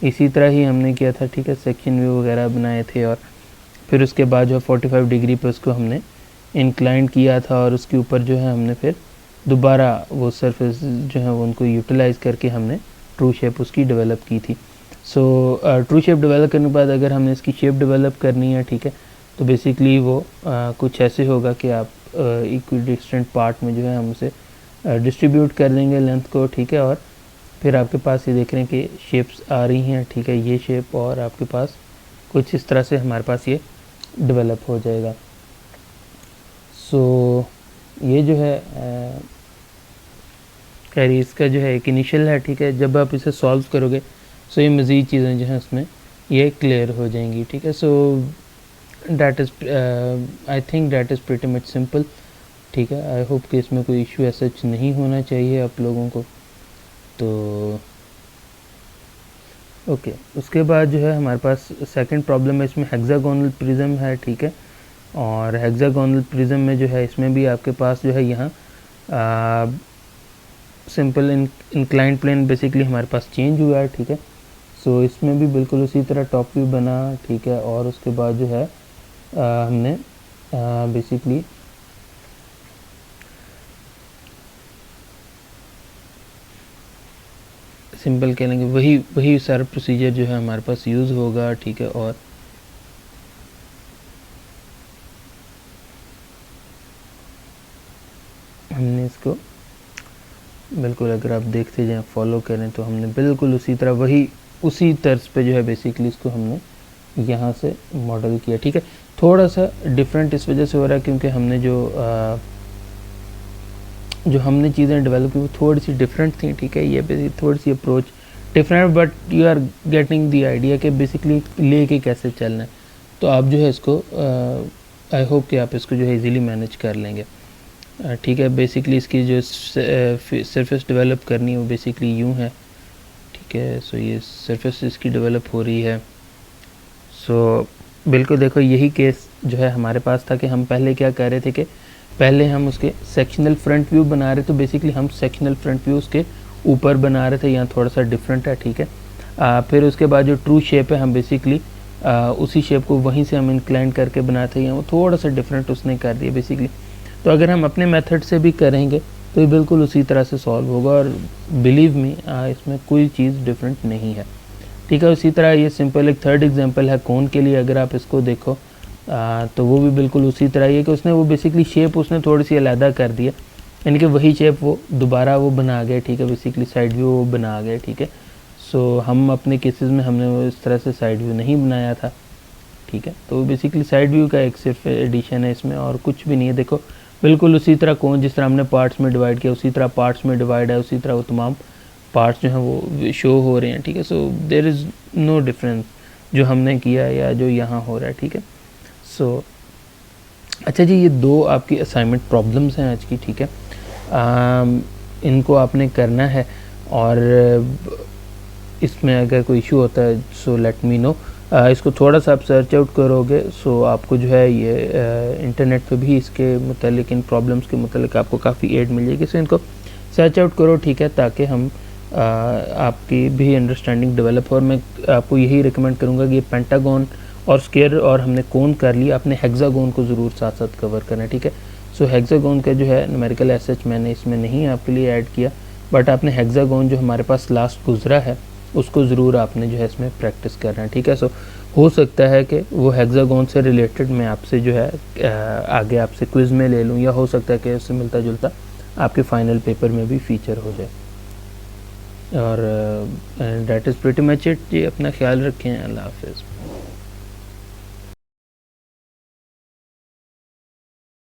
Speaker 1: इसी तरह ही हमने किया था, ठीक है, सेक्शन व्यू वगैरह बनाए थे और फिर उसके बाद जो 45 डिग्री पे उसको हमने इंक्लाइन किया था और उसके ऊपर जो है हमने फिर दोबारा वो सरफेस जो है वो उनको यूटिलाइज़ करके हमने ट्रू शेप उसकी डेवलप की थी। सो ट्रू शेप डेवलप करने के बाद अगर हमने इसकी शेप डेवलप करनी है, ठीक है, तो बेसिकली वो कुछ ऐसे होगा कि आप इक्विडिस्टेंट पार्ट में जो है हम उसे डिस्ट्रीब्यूट कर देंगे लेंथ को, ठीक है, और फिर आपके पास ये देख रहे हैं कि शेप्स आ रही हैं, ठीक है, ये शेप, और आपके पास कुछ इस तरह से हमारे पास ये डेवलप हो जाएगा। सो ये जो है खैर इसका जो है एक इनिशियल है, ठीक है। जब आप इसे सॉल्व करोगे सो ये मज़ीद चीज़ें जो हैं उसमें ये क्लियर हो जाएंगी, ठीक है। So that is I think that is pretty much simple, ठीक है। आई होप कि इसमें कोई इशू ऐसा नहीं होना चाहिए आप लोगों को। तो ओके, उसके बाद जो है हमारे पास सेकंड प्रॉब्लम है, इसमें हेक्सागोनल प्रिज्म है, ठीक है, और हेक्सागोनल प्रिज्म में जो है इसमें भी आपके पास जो है यहाँ सिंपल इंक्लाइंड प्लेन बेसिकली हमारे पास चेंज हुआ है, ठीक है। सो इसमें भी बिल्कुल उसी तरह टॉप व्यू बना, ठीक है, और उसके बाद जो है हमने बेसिकली सिंपल कह लेंगे वही सारा प्रोसीजर जो है हमारे पास यूज़ होगा, ठीक है। और हमने इसको बिल्कुल, अगर आप देखते जाएँ फॉलो करें तो हमने बिल्कुल उसी तरह वही उसी तर्ज पे जो है बेसिकली इसको हमने यहाँ से मॉडल किया। ठीक है, थोड़ा सा डिफरेंट इस वजह से हो रहा है क्योंकि हमने जो हमने चीज़ें डेवलप की वो थोड़ी सी डिफरेंट थी। ठीक है, ये बेसिकली थोड़ी सी approach different, but you are getting the idea कि बेसिकली लेके कैसे चलना है। तो आप जो है इसको आई होप कि आप इसको जो है इजीली मैनेज कर लेंगे। ठीक है, बेसिकली इसकी जो सरफेस डेवलप करनी है वो बेसिकली यूँ है। ठीक है, सो ये सरफेस इसकी डेवलप हो रही है। सो बिल्कुल देखो, यही केस जो है हमारे पास था कि हम पहले क्या कर रहे थे कि पहले हम उसके सेक्शनल फ्रंट व्यू बना रहे, तो बेसिकली हम सेक्शनल फ्रंट व्यू उसके ऊपर बना रहे थे, यहाँ थोड़ा सा डिफरेंट है। ठीक है, फिर उसके बाद जो ट्रू शेप है हम बेसिकली उसी शेप को वहीं से हम इंक्लाइन करके बनाते हैं, वो थोड़ा सा डिफरेंट उसने कर दिया बेसिकली। तो अगर हम अपने मेथड से भी करेंगे तो ये बिल्कुल उसी तरह से सॉल्व होगा, और बिलीव मी इसमें कोई चीज़ डिफरेंट नहीं है। ठीक है, उसी तरह ये सिंपल एक थर्ड एग्जांपल है कोन के लिए। अगर आप इसको देखो तो वो भी बिल्कुल उसी तरह ही है कि उसने वो बेसिकली शेप उसने थोड़ी सी अलहदा कर दिया, यानी कि वही शेप वो दोबारा वो बना गए। ठीक है, बेसिकली साइड व्यू वो बना गए। ठीक है, सो हम अपने केसेस में हमने वो इस तरह से साइड व्यू नहीं बनाया था। ठीक है, तो बेसिकली साइड व्यू का एक सिर्फ एडिशन है इसमें, और कुछ भी नहीं है। देखो बिल्कुल उसी तरह कौन जिस तरह हमने पार्ट्स में डिवाइड किया उसी तरह पार्ट्स में डिवाइड है, उसी तरह वो तमाम पार्ट्स जो हैं वो शो हो रहे हैं। ठीक है, so there is no difference जो हमने किया या जो यहाँ हो रहा है। ठीक है, सो अच्छा जी, ये दो आपकी असाइनमेंट प्रॉब्लम्स हैं आज की। ठीक है, इनको आपने करना है, और इसमें अगर कोई इशू होता है सो लेट मी नो। इसको थोड़ा सा आप सर्च आउट करोगे सो आपको जो है ये इंटरनेट पे भी इसके मुतालिक इन प्रॉब्लम्स के मुतालिक आपको काफ़ी एड मिल जाएगी। सो इनको सर्च आउट करो। ठीक है, ताकि हम आपकी भी अंडरस्टैंडिंग डेवलप हो। और मैं आपको यही रिकमेंड करूँगा कि ये पेंटागन और स्क्वायर और हमने कोन कर लिया, आपने हेक्सागोन को ज़रूर साथ साथ कवर करना है। ठीक है, सो हेक्सागोन का जो है न्यूमेरिकल एज सच मैंने इसमें नहीं आपके लिए ऐड किया, बट आपने हेक्सागोन जो हमारे पास लास्ट गुजरा है उसको ज़रूर आपने जो है इसमें प्रैक्टिस करना है। ठीक है, सो हो सकता है कि वो हेक्सागोन से रिलेटेड मैं आपसे जो है आगे आपसे क्विज़ में ले लूँ, या हो सकता है कि उससे मिलता जुलता आपके फाइनल पेपर में भी फीचर हो जाए। और that is pretty much it जी। अपना ख्याल रखें। अल्लाह हाफ़िज़।